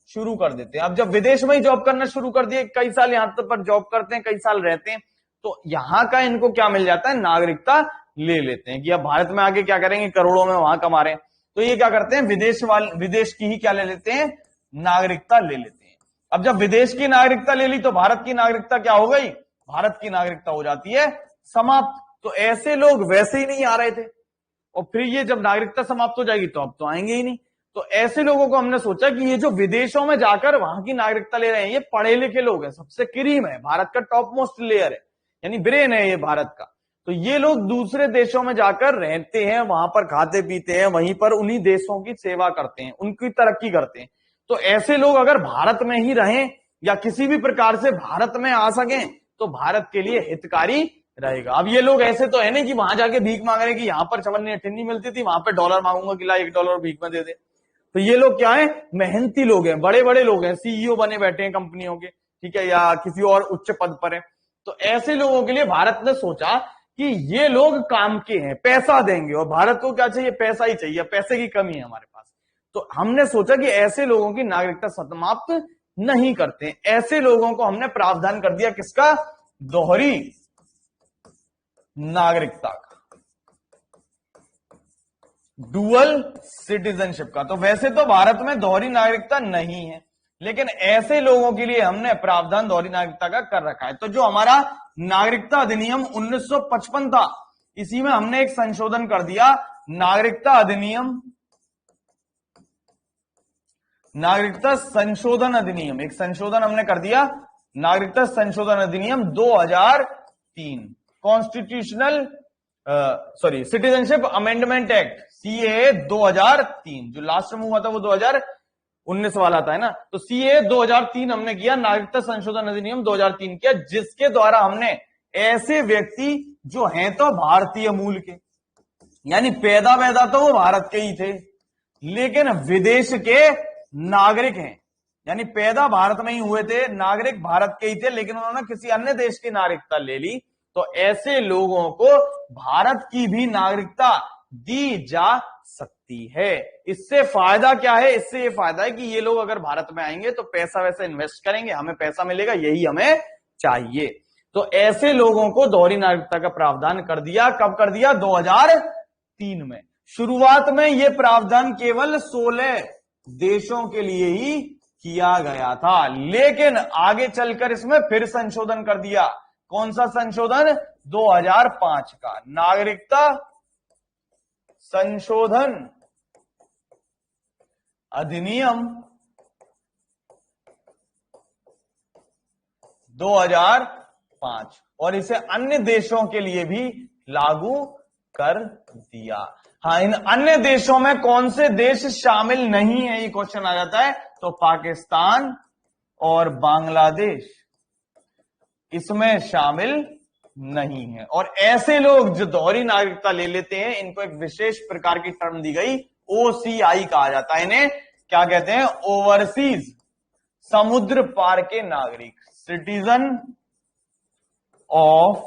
शुरू कर देते हैं। अब जब विदेश में ही जॉब करना शुरू कर दिए, कई साल यहां तक पर जॉब करते हैं, कई साल रहते हैं, तो यहां का इनको क्या मिल जाता है, नागरिकता ले लेते हैं कि अब भारत में आके क्या करेंगे, करोड़ों में वहां कमा रहे हैं। तो ये क्या करते हैं, विदेश की ही क्या ले लेते हैं, नागरिकता ले लेते हैं। अब जब विदेश की नागरिकता ले ली तो भारत की नागरिकता क्या हो गई, भारत की नागरिकता हो जाती है समाप्त। तो ऐसे लोग वैसे ही नहीं आ रहे थे, और फिर ये जब नागरिकता समाप्त हो जाएगी तो अब तो आएंगे ही नहीं। तो ऐसे लोगों को हमने सोचा कि ये जो विदेशों में जाकर वहां की नागरिकता ले रहे हैं, ये पढ़े लिखे लोग हैं, सबसे क्रीम है, भारत का टॉप मोस्ट लेयर है, यानी ब्रेन है ये भारत का। तो ये लोग दूसरे देशों में जाकर रहते हैं, वहां पर खाते पीते हैं, वहीं पर उन्हीं देशों की सेवा करते हैं, उनकी तरक्की करते हैं। तो ऐसे लोग अगर भारत में ही रहें या किसी भी प्रकार से भारत में आ सकें तो भारत के लिए हितकारी रहेगा। अब ये लोग ऐसे तो है नहीं कि वहां जाके भीख मांग रहे कि यहां पर चवन्नी अठन्नी मिलती थी, वहां पर डॉलर मांगूंगा कि ला $1 भीख में दे दे। तो ये लोग क्या है, मेहनती लोग हैं, बड़े बड़े लोग हैं, सीईओ बने बैठे हैं कंपनियों के, ठीक है, या किसी और उच्च पद पर है। तो ऐसे लोगों के लिए भारत ने सोचा कि ये लोग काम के हैं, पैसा देंगे, और भारत को क्या चाहिए, पैसा ही चाहिए, पैसे की कमी है हमारे पास। तो हमने सोचा कि ऐसे लोगों की नागरिकता समाप्त नहीं करते, ऐसे लोगों को हमने प्रावधान कर दिया किसका, दोहरी नागरिकता का, डुअल सिटीजनशिप का। तो वैसे तो भारत में दोहरी नागरिकता नहीं है, लेकिन ऐसे लोगों के लिए हमने प्रावधान दोहरी नागरिकता का कर रखा है। तो जो हमारा नागरिकता अधिनियम 1955 था, इसी में हमने एक संशोधन कर दिया, नागरिकता अधिनियम, नागरिकता संशोधन अधिनियम, एक संशोधन हमने कर दिया, नागरिकता संशोधन अधिनियम 2003, constitutional citizenship amendment act, CA 2003, जो लास्ट में हुआ था वो 2019 वाला था, है ना। तो सीए 2003 हमने किया, नागरिकता संशोधन अधिनियम 2003 किया, जिसके द्वारा हमने ऐसे व्यक्ति जो हैं तो भारतीय मूल के, यानी पैदा तो वो भारत के ही थे, लेकिन विदेश के नागरिक हैं, यानी पैदा भारत में ही हुए थे, नागरिक भारत के ही थे, लेकिन उन्होंने किसी अन्य देश की नागरिकता ले ली। तो ऐसे लोगों को भारत की भी नागरिकता दी जा सकती है। इससे फायदा क्या है, इससे ये फायदा है कि ये लोग अगर भारत में आएंगे तो पैसा वैसा इन्वेस्ट करेंगे, हमें पैसा मिलेगा, यही हमें चाहिए। तो ऐसे लोगों को दोहरी नागरिकता का प्रावधान कर दिया। कब कर दिया, 2003 में। शुरुआत में यह प्रावधान केवल 16 देशों के लिए ही किया गया था, लेकिन आगे चलकर इसमें फिर संशोधन कर दिया। कौन सा संशोधन, 2005 का नागरिकता संशोधन अधिनियम 2005, और इसे अन्य देशों के लिए भी लागू कर दिया। हाँ, इन अन्य देशों में कौन से देश शामिल नहीं है, ये क्वेश्चन आ जाता है। तो पाकिस्तान और बांग्लादेश इसमें शामिल नहीं है। और ऐसे लोग जो दोहरी नागरिकता ले लेते हैं, इनको एक विशेष प्रकार की टर्म दी गई, ओसीआई कहा जाता है। इन्हें क्या कहते हैं, ओवरसीज, समुद्र पार के नागरिक, सिटीजन ऑफ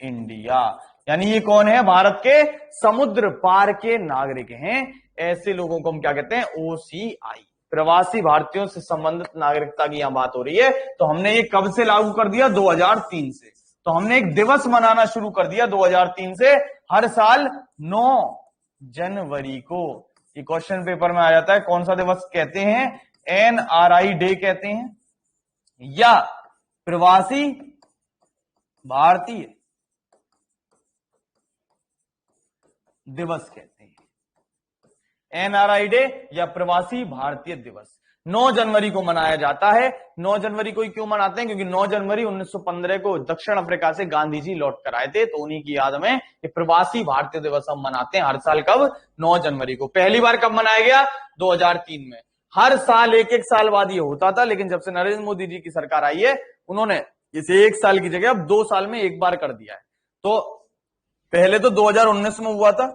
इंडिया। यानी ये कौन है, भारत के समुद्र पार के नागरिक हैं। ऐसे लोगों को हम क्या कहते हैं, ओसीआई, प्रवासी भारतीयों से संबंधित नागरिकता की यहां बात हो रही है। तो हमने ये कब से लागू कर दिया, 2003 से। तो हमने एक दिवस मनाना शुरू कर दिया 2003 से, हर साल 9 जनवरी को। ये क्वेश्चन पेपर में आ जाता है, कौन सा दिवस कहते हैं, एनआरआई डे कहते हैं, या प्रवासी भारतीय दिवस कहते हैं। एनआरआई डे या प्रवासी भारतीय दिवस। 9 जनवरी को मनाया जाता है। 9 जनवरी को ही क्यों मनाते हैं? क्योंकि 9 जनवरी 1915 को दक्षिण अफ्रीका से गांधी जी लौट कर आए थे, तो उन्हीं की याद में ये प्रवासी भारतीय दिवस हम मनाते हैं हर साल। कब? 9 जनवरी को। पहली बार कब मनाया गया? 2003 में। हर साल एक साल बाद ये होता था, लेकिन जब से नरेंद्र मोदी जी की सरकार आई है, उन्होंने इसे 1 साल की जगह अब 2 साल में एक बार कर दिया है। तो पहले तो 2019 में हुआ था,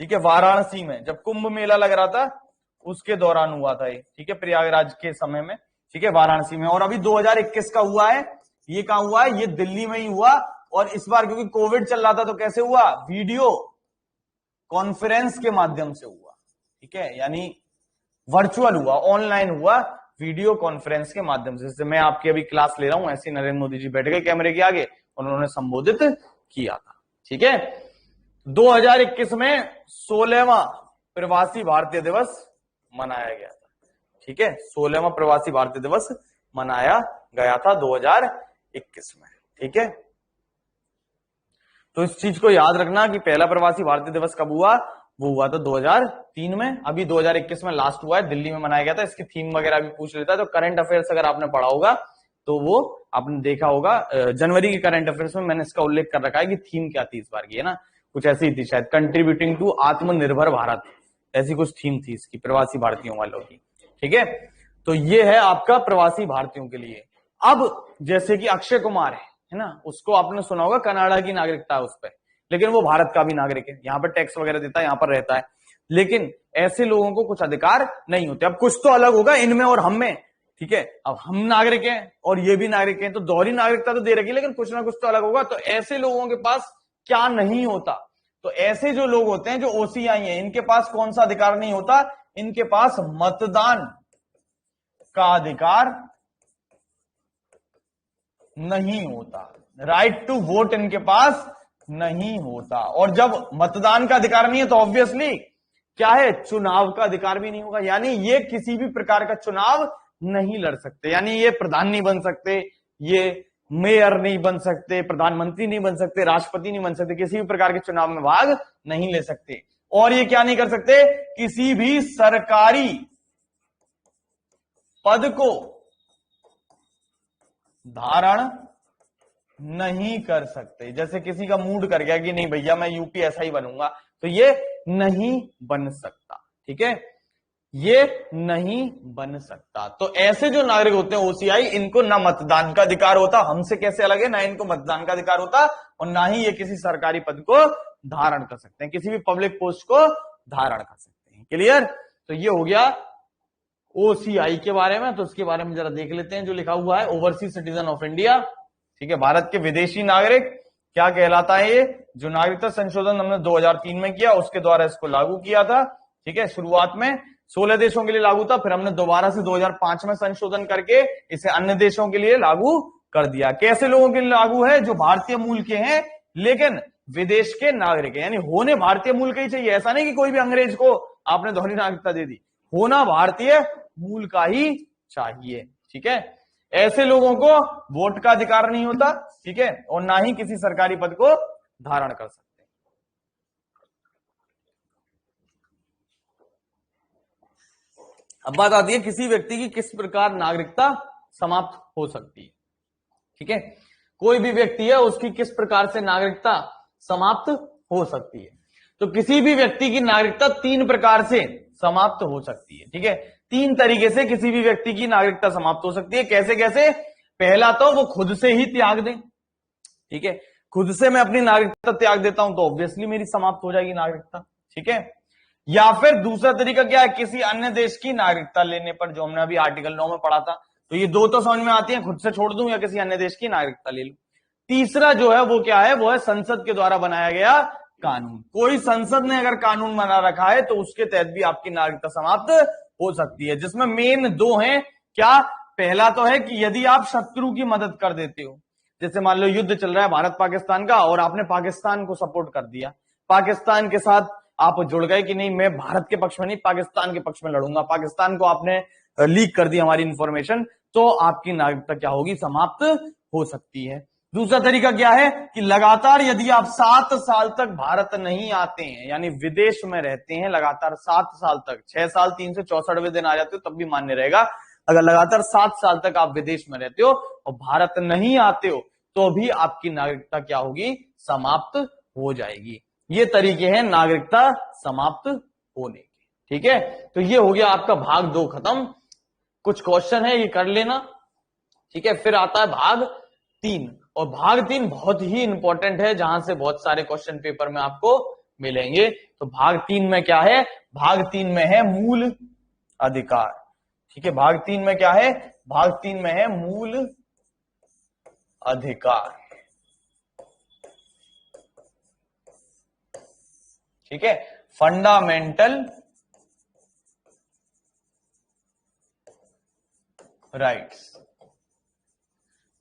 ठीक है, वाराणसी में जब कुंभ मेला लग रहा था उसके दौरान हुआ था ये, ठीक है, प्रयागराज के समय में, ठीक है, वाराणसी में। और अभी 2021 का हुआ है, ये कहां हुआ है? ये दिल्ली में ही हुआ। और इस बार क्योंकि कोविड चल रहा था तो कैसे हुआ? वीडियो कॉन्फ्रेंस के माध्यम से हुआ, ठीक है, यानी वर्चुअल हुआ, ऑनलाइन हुआ, वीडियो कॉन्फ्रेंस के माध्यम से। जैसे मैं आपकी अभी क्लास ले रहा हूं, ऐसे नरेंद्र मोदी जी बैठ गए कैमरे के आगे और उन्होंने संबोधित किया था, ठीक है। 2021 में 16वां प्रवासी भारतीय दिवस मनाया गया था, ठीक है, 16वां प्रवासी भारतीय दिवस मनाया गया था 2021 में, ठीक है। तो इस चीज को याद रखना कि पहला प्रवासी भारतीय दिवस कब हुआ? वो हुआ था 2003 में। अभी 2021 में लास्ट हुआ है, दिल्ली में मनाया गया था। इसकी थीम वगैरह भी पूछ लेता है, तो करंट अफेयर्स अगर आपने पढ़ा होगा तो वो आपने देखा होगा, जनवरी की करंट अफेयर्स में मैंने इसका उल्लेख कर रखा है कि थीम क्या थी इस बार की, है ना, कुछ ऐसी थी शायद, कंट्रीब्यूटिंग टू आत्मनिर्भर भारत, ऐसी कुछ थीम थी इसकी, प्रवासी भारतीयों वालों की, ठीक है। तो ये है आपका प्रवासी भारतीयों के लिए। अब जैसे कि अक्षय कुमार है ना, उसको आपने सुना होगा, कनाडा की नागरिकता है उस पर, लेकिन वो भारत का भी नागरिक है, यहाँ पर टैक्स वगैरह देता है, यहाँ पर रहता है, लेकिन ऐसे लोगों को कुछ अधिकार नहीं होते। अब कुछ तो अलग होगा इनमें और हम में, ठीक है, अब हम नागरिक हैं और ये भी नागरिक हैं, तो दोहरी नागरिकता तो दे रखी है, लेकिन कुछ ना कुछ तो अलग होगा। तो ऐसे लोगों के पास क्या नहीं होता? तो ऐसे जो लोग होते हैं जो ओसीआई हैं, इनके पास कौन सा अधिकार नहीं होता? इनके पास मतदान का अधिकार नहीं होता, राइट टू वोट इनके पास नहीं होता। और जब मतदान का अधिकार नहीं है तो ऑब्वियसली क्या है? चुनाव का अधिकार भी नहीं होगा, यानी ये किसी भी प्रकार का चुनाव नहीं लड़ सकते, यानी ये प्रधान नहीं बन सकते, ये मेयर नहीं बन सकते, प्रधानमंत्री नहीं बन सकते, राष्ट्रपति नहीं बन सकते, किसी भी प्रकार के चुनाव में भाग नहीं ले सकते। और ये क्या नहीं कर सकते? किसी भी सरकारी पद को धारण नहीं कर सकते। जैसे किसी का मूड कर गया कि नहीं भैया मैं यूपीएसआई बनूंगा, तो ये नहीं बन सकता, ठीक है, ये नहीं बन सकता। तो ऐसे जो नागरिक होते हैं ओसीआई, इनको ना मतदान का अधिकार होता, हमसे कैसे अलग है, ना इनको मतदान का अधिकार होता, और ना ही ये किसी सरकारी पद को धारण कर सकते हैं, किसी भी पब्लिक पोस्ट को धारण कर सकते हैं। क्लियर? तो ये हो गया ओसीआई के बारे में। तो उसके बारे में जरा देख लेते हैं जो लिखा हुआ है, ओवरसीज सिटीजन ऑफ इंडिया, ठीक है, भारत के विदेशी नागरिक। क्या कहलाता है ये? जो नागरिकता संशोधन हमने 2003 में किया, उसके द्वारा इसको लागू किया था, ठीक है। शुरुआत में 16 देशों के लिए लागू था, फिर हमने दोबारा से 2005 में संशोधन करके इसे अन्य देशों के लिए लागू कर दिया। कैसे लोगों के लिए लागू है? जो भारतीय मूल के हैं लेकिन विदेश के नागरिक है, यानी होने भारतीय मूल के ही चाहिए। ऐसा नहीं कि कोई भी अंग्रेज को आपने दोहरी नागरिकता दे दी, होना भारतीय मूल का ही चाहिए, ठीक है। ऐसे लोगों को वोट का अधिकार नहीं होता, ठीक है, और ना ही किसी सरकारी पद को धारण कर सकते। अब बात आती है किसी व्यक्ति की किस प्रकार नागरिकता समाप्त हो सकती है, ठीक है। कोई भी व्यक्ति है, उसकी किस प्रकार से नागरिकता समाप्त हो सकती है? तो किसी भी व्यक्ति की नागरिकता 3 प्रकार से समाप्त हो सकती है, ठीक है। 3 तरीके से किसी भी व्यक्ति की नागरिकता समाप्त हो सकती है। कैसे कैसे? पहला तो वो खुद से ही त्याग दे, ठीक है, खुद से मैं अपनी नागरिकता त्याग देता हूं तो ऑब्वियसली मेरी समाप्त हो जाएगी नागरिकता, ठीक है। या फिर दूसरा तरीका क्या है? किसी अन्य देश की नागरिकता लेने पर, जो हमने अभी आर्टिकल 9 में पढ़ा था। तो ये 2 तो समझ में आती है, खुद से छोड़ दूं या किसी अन्य देश की नागरिकता ले लूं। तीसरा जो है वो क्या है? वो है संसद के द्वारा बनाया गया कानून। कोई संसद ने अगर कानून बना रखा है तो उसके तहत भी आपकी नागरिकता समाप्त हो सकती है, जिसमें मेन 2 हैं। क्या? पहला तो है कि यदि आप शत्रु की मदद कर देते हो, जैसे मान लो युद्ध चल रहा है भारत पाकिस्तान का और आपने पाकिस्तान को सपोर्ट कर दिया, पाकिस्तान के साथ आप जुड़ गए कि नहीं मैं भारत के पक्ष में नहीं पाकिस्तान के पक्ष में लड़ूंगा, पाकिस्तान को आपने लीक कर दी हमारी इंफॉर्मेशन, तो आपकी नागरिकता क्या होगी? समाप्त हो सकती है। दूसरा तरीका क्या है कि लगातार यदि आप 7 साल तक भारत नहीं आते हैं, यानी विदेश में रहते हैं लगातार 7 साल तक, 6 साल 364 दिन आ जाते हो तब भी मान्य रहेगा। अगर लगातार 7 साल तक आप विदेश में रहते हो और भारत नहीं आते हो तो भी आपकी नागरिकता क्या होगी, समाप्त हो जाएगी। ये तरीके हैं नागरिकता समाप्त होने के। ठीक है, तो ये हो गया आपका भाग 2 खत्म। कुछ क्वेश्चन है ये कर लेना। ठीक है, फिर आता है भाग 3, और भाग 3 बहुत ही इंपॉर्टेंट है, जहां से बहुत सारे क्वेश्चन पेपर में आपको मिलेंगे। तो भाग 3 में क्या है, भाग 3 में है मूल अधिकार। ठीक है, भाग 3 में क्या है, भाग 3 में है मूल अधिकार। ठीक है, फंडामेंटल राइट्स,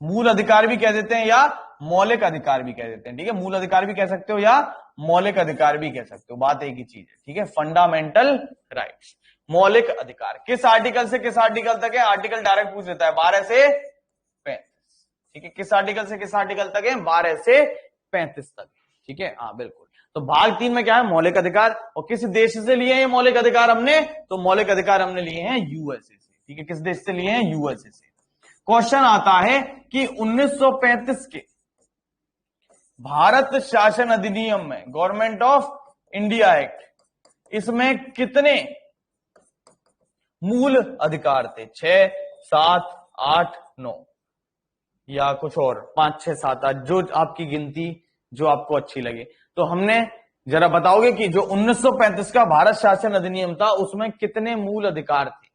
मूल अधिकार भी कह देते हैं या मौलिक अधिकार भी कह देते हैं। ठीक है, मूल अधिकार भी कह सकते हो या मौलिक अधिकार भी कह सकते हो, बात एक ही चीज है। ठीक है, फंडामेंटल राइट्स, मौलिक अधिकार। किस आर्टिकल से किस आर्टिकल तक है, आर्टिकल डायरेक्ट पूछ लेता है 12 से 35। ठीक है, किस आर्टिकल से किस आर्टिकल तक है, 12 से 35 तक। ठीक है, हाँ बिल्कुल। तो भाग 3 में क्या है, मौलिक अधिकार। और किस देश से लिए हैं ये मौलिक अधिकार हमने, तो मौलिक अधिकार हमने लिए हैं यूएसए से। ठीक है, किस देश से लिए हैं, यूएसए से। क्वेश्चन आता है कि 1935 के भारत शासन अधिनियम में, गवर्नमेंट ऑफ इंडिया एक्ट, इसमें कितने मूल अधिकार थे, 6, 7, 8, 9 या कुछ और 5, 6, 7, 8, जो आपकी गिनती जो आपको अच्छी लगे। तो हमने जरा बताओगे कि जो 1935 का भारत शासन अधिनियम था उसमें कितने मूल अधिकार थे।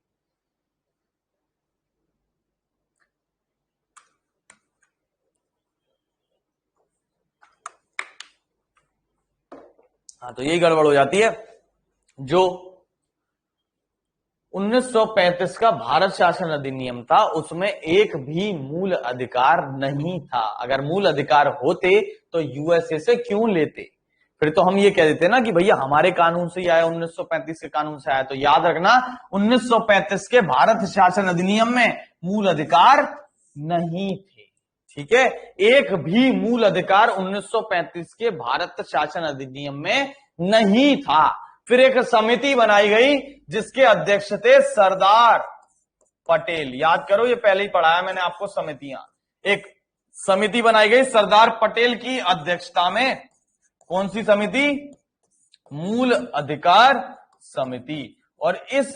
हाँ, तो यही गड़बड़ हो जाती है। जो 1935 का भारत शासन अधिनियम था उसमें एक भी मूल अधिकार नहीं था। अगर मूल अधिकार होते तो यूएसए से क्यों लेते, फिर तो हम ये कह देते ना कि भैया हमारे कानून से ही आया, 1935 के कानून से आया। तो याद रखना 1935 के भारत शासन अधिनियम में मूल अधिकार नहीं थे। ठीक है, एक भी मूल अधिकार 1935 के भारत शासन अधिनियम में नहीं था। फिर एक समिति बनाई गई जिसके अध्यक्ष थे सरदार पटेल। याद करो, ये पहले ही पढ़ाया मैंने आपको समितियां। एक समिति बनाई गई सरदार पटेल की अध्यक्षता में। कौन सी समिति, मूल अधिकार समिति। और इस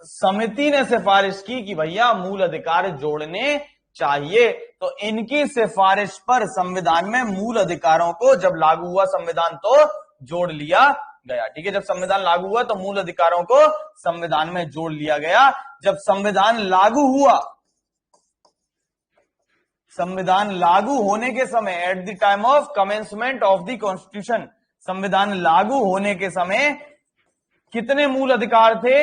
समिति ने सिफारिश की कि भैया मूल अधिकार जोड़ने चाहिए। तो इनकी सिफारिश पर संविधान में मूल अधिकारों को जब लागू हुआ संविधान तो जोड़ लिया गया। ठीक है, जब संविधान लागू हुआ तो मूल अधिकारों को संविधान में जोड़ लिया गया। जब संविधान लागू हुआ, संविधान लागू होने के समय, at the time of commencement of the constitution, संविधान लागू होने के समय कितने मूल अधिकार थे,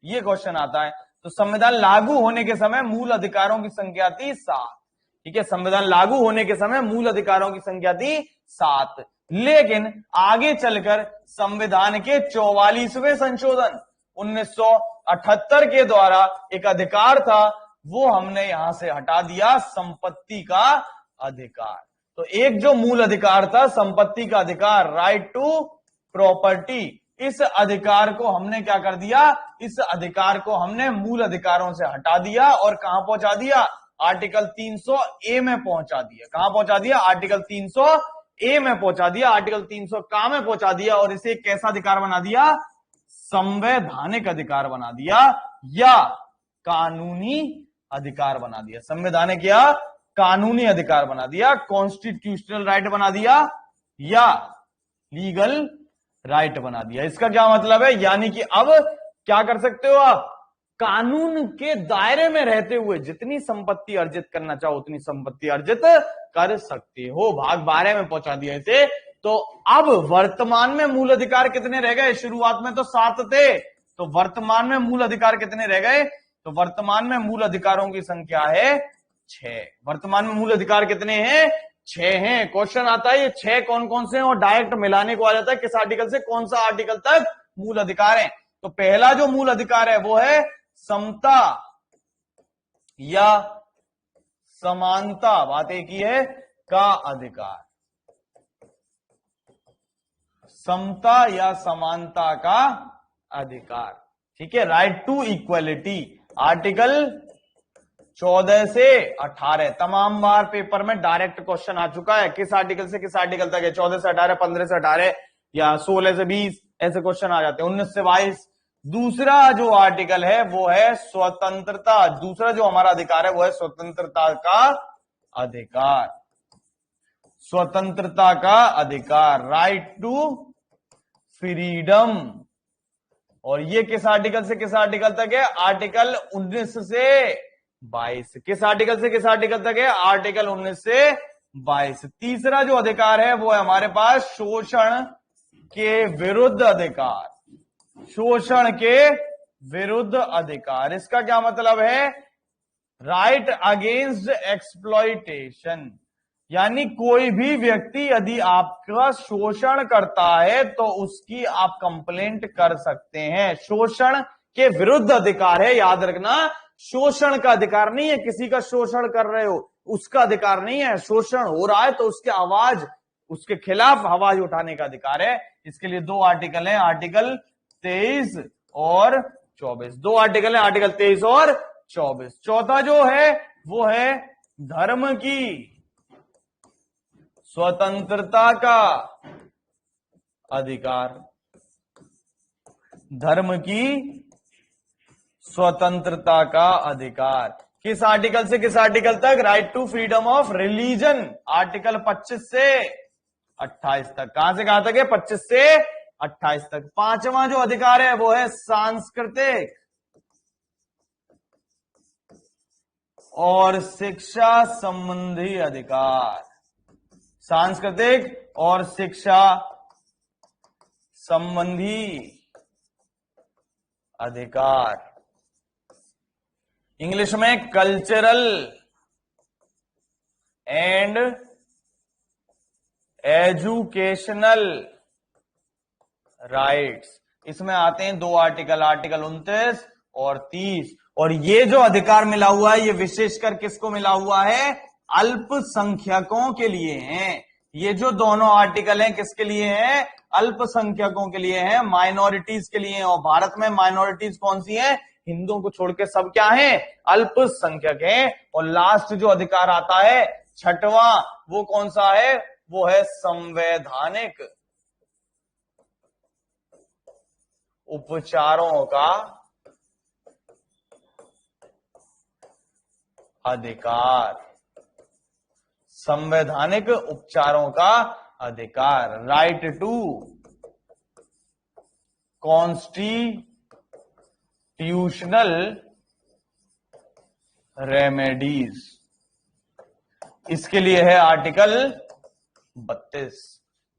ये क्वेश्चन आता है। तो संविधान लागू होने के समय मूल अधिकारों की संख्या थी 7। ठीक है, संविधान लागू होने के समय मूल अधिकारों की संख्या थी 7। लेकिन आगे चलकर संविधान के 44वें संशोधन 1978 के द्वारा एक अधिकार था, वो हमने यहां से हटा दिया, संपत्ति का अधिकार। तो एक जो मूल अधिकार था संपत्ति का अधिकार, राइट टू प्रॉपर्टी, इस अधिकार को हमने क्या कर दिया, इस अधिकार को हमने मूल अधिकारों से हटा दिया और कहां पहुंचा दिया, आर्टिकल 300A में पहुंचा दिया। कहां पहुंचा दिया, आर्टिकल 300A में पहुंचा दिया। आर्टिकल 300 का में पहुंचा दिया और इसे कैसा अधिकार बना दिया, संवैधानिक अधिकार बना दिया या कानूनी अधिकार बना दिया। संवैधानिक या कानूनी अधिकार बना दिया, कॉन्स्टिट्यूशनल राइट बना दिया या लीगल राइट बना दिया। इसका क्या मतलब है, यानी कि अब क्या कर सकते हो आप, कानून के दायरे में रहते हुए जितनी संपत्ति अर्जित करना चाहो उतनी संपत्ति अर्जित कर सकते हो। भाग 12 में पहुंचा दिया इसे। तो अब वर्तमान में मूल अधिकार कितने रह गए, शुरुआत में तो 7 थे, तो वर्तमान में मूल अधिकार कितने रह गए, तो वर्तमान में मूल अधिकारों की संख्या है 6। वर्तमान में मूल अधिकार कितने हैं, 6 हैं। क्वेश्चन आता है ये 6 कौन कौन से हैं और डायरेक्ट मिलाने को आ जाता है किस आर्टिकल से कौन सा आर्टिकल तक मूल अधिकार है। तो पहला जो मूल अधिकार है वो है समता या समानता, बात एक ही है, का अधिकार, समता या समानता का अधिकार। ठीक है, राइट टू इक्वलिटी, आर्टिकल 14 से 18 तमाम बार पेपर में डायरेक्ट क्वेश्चन आ चुका है। किस आर्टिकल से किस आर्टिकल तक है? 14 से 18, 15 से 18 या 16 से 20 ऐसे क्वेश्चन आ जाते हैं, 19 से 22। दूसरा जो आर्टिकल है वो है स्वतंत्रता, दूसरा जो हमारा अधिकार है वो है स्वतंत्रता का अधिकार, स्वतंत्रता का अधिकार, राइट टू फ्रीडम। और ये किस आर्टिकल से किस आर्टिकल तक है? आर्टिकल 19 से 22। किस आर्टिकल से किस आर्टिकल तक है? आर्टिकल 19 से 22। तीसरा जो अधिकार है वो है हमारे पास शोषण के विरुद्ध अधिकार, शोषण के विरुद्ध अधिकार। इसका क्या मतलब है? राइट अगेंस्ट एक्सप्लॉइटेशन, यानी कोई भी व्यक्ति यदि आपका शोषण करता है तो उसकी आप कंप्लेंट कर सकते हैं। शोषण के विरुद्ध अधिकार है, याद रखना। शोषण का अधिकार नहीं है, किसी का शोषण कर रहे हो उसका अधिकार नहीं है। शोषण हो रहा है तो उसके आवाज, उसके खिलाफ आवाज उठाने का अधिकार है। इसके लिए दो आर्टिकल हैं, आर्टिकल 23 और 24। दो आर्टिकल हैं, आर्टिकल 23 और 24। चौथा जो है वो है धर्म की स्वतंत्रता का अधिकार, धर्म की स्वतंत्रता का अधिकार। किस आर्टिकल से किस आर्टिकल तक? Right to freedom of religion, article 25 से 28 तक। कहां से कहां तक है? 25 से 28 तक। पांचवा जो अधिकार है वो है सांस्कृतिक और शिक्षा संबंधी अधिकार, सांस्कृतिक और शिक्षा संबंधी अधिकार, इंग्लिश में कल्चरल एंड एजुकेशनल राइट्स। इसमें आते हैं दो आर्टिकल, आर्टिकल 29 और 30। और ये जो अधिकार मिला हुआ है ये विशेषकर किसको मिला हुआ है? अल्पसंख्यकों के लिए हैं। ये जो दोनों आर्टिकल हैं किसके लिए हैं? अल्पसंख्यकों के लिए हैं, माइनॉरिटीज के लिए हैं। और भारत में माइनॉरिटीज कौन सी हैं? हिंदुओं को छोड़ के सब क्या हैं? अल्पसंख्यक हैं। और लास्ट जो अधिकार आता है छठवां, वो कौन सा है? वो है संवैधानिक उपचारों का अधिकार, संवैधानिक उपचारों का अधिकार, राइट टू कॉन्स्टिट्यूशनल रेमेडीज। इसके लिए है आर्टिकल 32।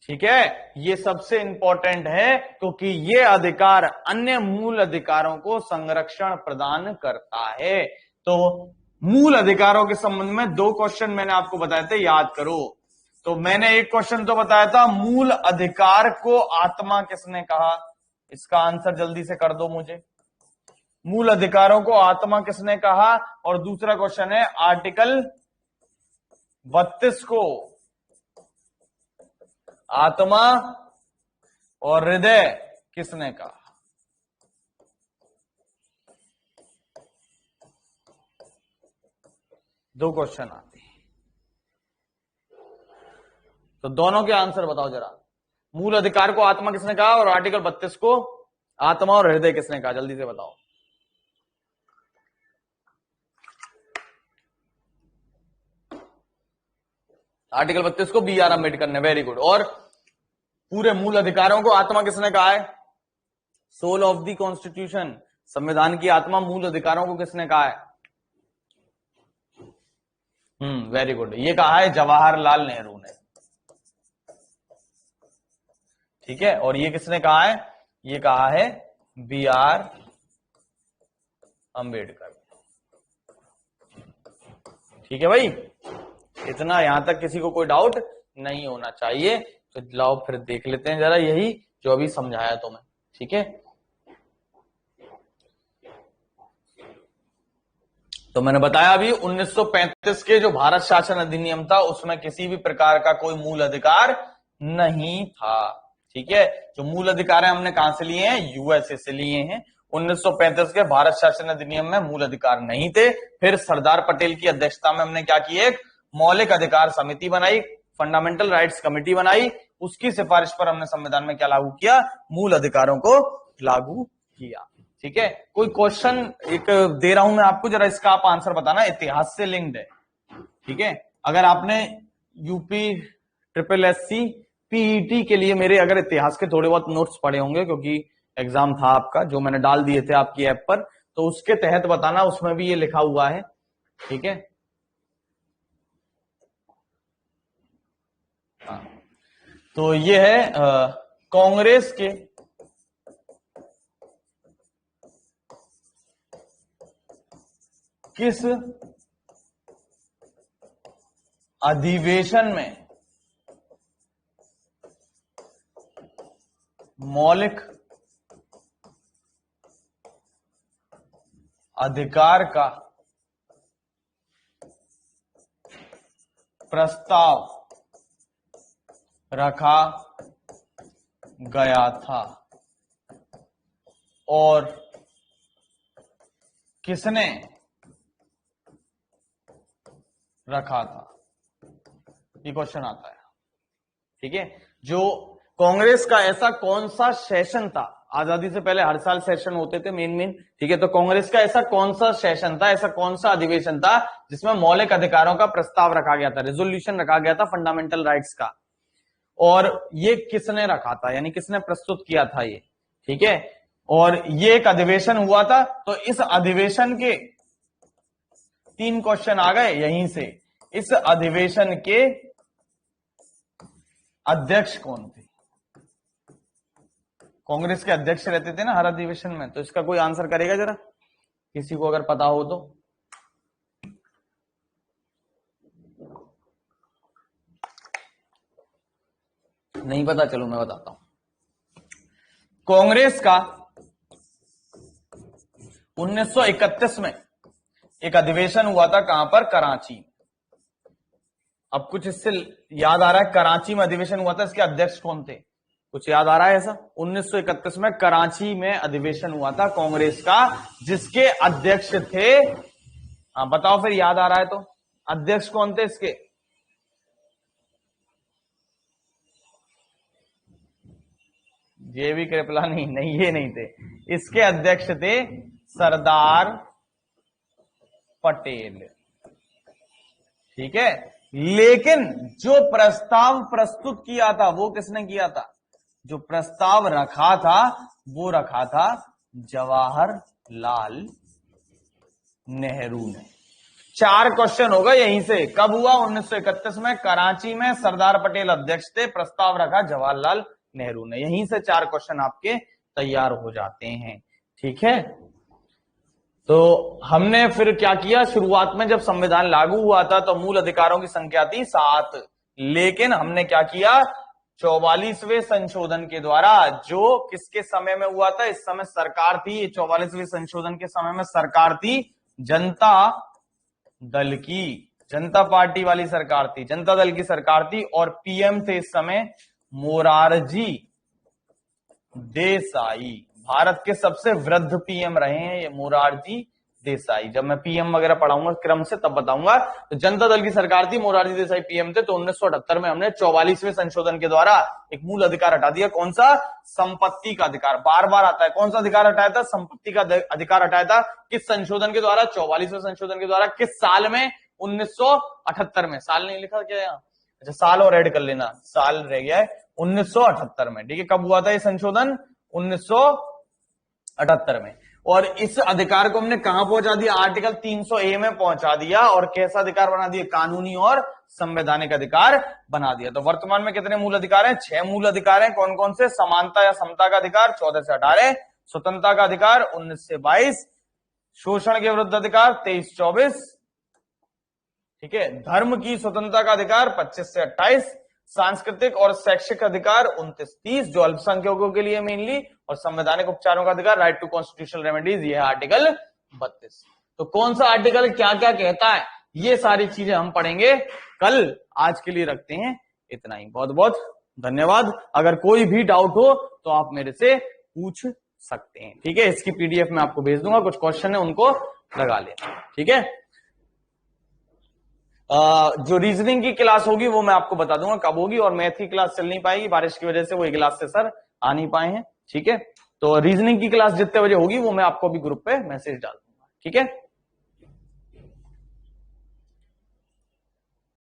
ठीक है, ये सबसे इंपॉर्टेंट है क्योंकि ये अधिकार अन्य मूल अधिकारों को संरक्षण प्रदान करता है। तो मूल अधिकारों के संबंध में दो क्वेश्चन मैंने आपको बताए थे, याद करो। तो मैंने एक क्वेश्चन तो बताया था, मूल अधिकार को आत्मा किसने कहा? इसका आंसर जल्दी से कर दो मुझे। मूल अधिकारों को आत्मा किसने कहा? और दूसरा क्वेश्चन है आर्टिकल 32 को आत्मा और हृदय किसने कहा? दो क्वेश्चन आते हैं, तो दोनों के आंसर बताओ जरा। मूल अधिकार को आत्मा किसने कहा और आर्टिकल 32 को आत्मा और हृदय किसने कहा? जल्दी से बताओ। आर्टिकल 32 को बी आर अम्बेडकर ने, वेरी गुड। और पूरे मूल अधिकारों को आत्मा किसने कहा है? सोल ऑफ द कॉन्स्टिट्यूशन, संविधान की आत्मा मूल अधिकारों को किसने कहा है? वेरी गुड, ये कहा है जवाहरलाल नेहरू ने। ठीक है, और ये किसने कहा है? ये कहा है बी आर अम्बेडकर। ठीक है भाई, इतना यहां तक किसी को कोई डाउट नहीं होना चाहिए। तो लाओ फिर देख लेते हैं जरा यही जो अभी समझाया तुम्हें। ठीक है, तो मैंने बताया अभी 1935 के जो भारत शासन अधिनियम था उसमें किसी भी प्रकार का कोई मूल अधिकार नहीं था। ठीक है, जो मूल अधिकार है हमने कहां से लिए हैं, यूएसए से लिए हैं। 1935 के भारत शासन अधिनियम में मूल अधिकार नहीं थे। फिर सरदार पटेल की अध्यक्षता में हमने क्या किया, एक मौलिक अधिकार समिति बनाई, फंडामेंटल राइट्स कमेटी बनाई, उसकी सिफारिश पर हमने संविधान में क्या लागू किया, मूल अधिकारों को लागू किया। ठीक है, कोई क्वेश्चन एक दे रहा हूं मैं आपको, जरा इसका आप आंसर बताना, इतिहास से लिंक्ड है। ठीक है, अगर आपने यूपी ट्रिपल एससी पीईटी के लिए मेरे अगर इतिहास के थोड़े बहुत नोट्स पढ़े होंगे, क्योंकि एग्जाम था आपका जो मैंने डाल दिए थे आपकी ऐप पर, तो उसके तहत बताना, उसमें भी ये लिखा हुआ है। ठीक है, हाँ, तो ये है कांग्रेस के किस अधिवेशन में मौलिक अधिकार का प्रस्ताव रखा गया था और किसने रखा था, ये क्वेश्चन आता है। ठीक है, जो कांग्रेस का ऐसा कौन सा सेशन था, आजादी से पहले हर साल सेशन होते थे मेन। ठीक है, तो कांग्रेस का ऐसा कौन सा सेशन था, ऐसा कौन सा अधिवेशन था जिसमें मौलिक अधिकारों का प्रस्ताव रखा गया था, रेजोल्यूशन रखा गया था फंडामेंटल राइट्स का, और ये किसने रखा था, यानी किसने प्रस्तुत किया था ये। ठीक है, और ये एक अधिवेशन हुआ था, तो इस अधिवेशन के 3 क्वेश्चन आ गए यहीं से। इस अधिवेशन के अध्यक्ष कौन थे, कांग्रेस के अध्यक्ष रहते थे ना हर अधिवेशन में, तो इसका कोई आंसर करेगा जरा, किसी को अगर पता हो तो। नहीं पता, चलो मैं बताता हूं। कांग्रेस का 1931 में एक अधिवेशन हुआ था, कहां पर, कराची। अब कुछ इससे याद आ रहा है, कराची में अधिवेशन हुआ था, इसके अध्यक्ष कौन थे, कुछ याद आ रहा है ऐसा? 1931 में कराची में अधिवेशन हुआ था कांग्रेस का, जिसके अध्यक्ष थे, हाँ बताओ फिर, याद आ रहा है तो, अध्यक्ष कौन थे इसके? जेबी कृपलानी? नहीं, ये नहीं थे, इसके अध्यक्ष थे सरदार पटेल। ठीक है, लेकिन जो प्रस्ताव प्रस्तुत किया था वो किसने किया था, जो प्रस्ताव रखा था वो रखा था जवाहरलाल नेहरू ने। 4 क्वेश्चन होगा यहीं से। कब हुआ? 1931 में, कराची में, सरदार पटेल अध्यक्ष थे, प्रस्ताव रखा जवाहरलाल नेहरू ने। यहीं से 4 क्वेश्चन आपके तैयार हो जाते हैं। ठीक है, तो हमने फिर क्या किया, शुरुआत में जब संविधान लागू हुआ था तो मूल अधिकारों की संख्या थी 7, लेकिन हमने क्या किया, 44वें संशोधन के द्वारा, जो किसके समय में हुआ था, इस समय सरकार थी, 44वें संशोधन के समय में सरकार थी जनता दल की, जनता पार्टी वाली सरकार थी, जनता दल की सरकार थी, और पीएम थे इस समय मोरारजी देसाई। भारत के सबसे वृद्ध पीएम रहे हैं ये मोरारजी देसाई। जब मैं पीएम वगैरह पढ़ाऊंगा क्रम से तब बताऊंगा। तो जनता दल की सरकार थी, मोरारजी देसाई पीएम थे। तो 1978 में हमने 44वें संशोधन के द्वारा एक मूल अधिकार हटा दिया। कौन सा? संपत्ति का अधिकार। बार बार आता है, कौन सा अधिकार हटाया था? संपत्ति का अधिकार हटाया था। किस संशोधन के द्वारा? 44वें संशोधन के द्वारा। किस साल में? 1978 में। साल नहीं लिखा क्या यहाँ? अच्छा, साल और ऐड कर लेना, साल रह गया है 1978 में। ठीक है, कब हुआ था ये संशोधन? 1978 में। और इस अधिकार को हमने कहां पहुंचा दिया? आर्टिकल 300A में पहुंचा दिया। और कैसा अधिकार बना दिया? कानूनी और संवैधानिक अधिकार बना दिया। तो वर्तमान में कितने मूल अधिकार हैं? 6 मूल अधिकार हैं। कौन कौन से? समानता या समता का अधिकार 14 से 18, स्वतंत्रता का अधिकार 19 से 22, शोषण के विरुद्ध अधिकार 23-24, ठीक है, धर्म की स्वतंत्रता का अधिकार 25 से 28, सांस्कृतिक और शैक्षिक अधिकार 29-30 जो अल्पसंख्यकों के लिए मेनली, और संवैधानिक उपचारों का अधिकार, राइट टू कॉन्स्टिट्यूशनल रेमेडीज, ये है आर्टिकल 32। तो कौन सा आर्टिकल क्या क्या कहता है, ये सारी चीजें हम पढ़ेंगे कल। आज के लिए रखते हैं इतना ही। बहुत बहुत धन्यवाद। अगर कोई भी डाउट हो तो आप मेरे से पूछ सकते हैं, ठीक है। इसकी पीडीएफ मैं आपको भेज दूंगा, कुछ क्वेश्चन है उनको लगा लेना, ठीक है। जो रीजनिंग की क्लास होगी वो मैं आपको बता दूंगा कब होगी, और मैथ की क्लास चल नहीं पाएगी बारिश की वजह से, वो क्लास से सर आ नहीं पाए हैं, ठीक है। तो रीजनिंग की क्लास जितने बजे होगी वो मैं आपको भी ग्रुप पे मैसेज डाल दूंगा, ठीक है।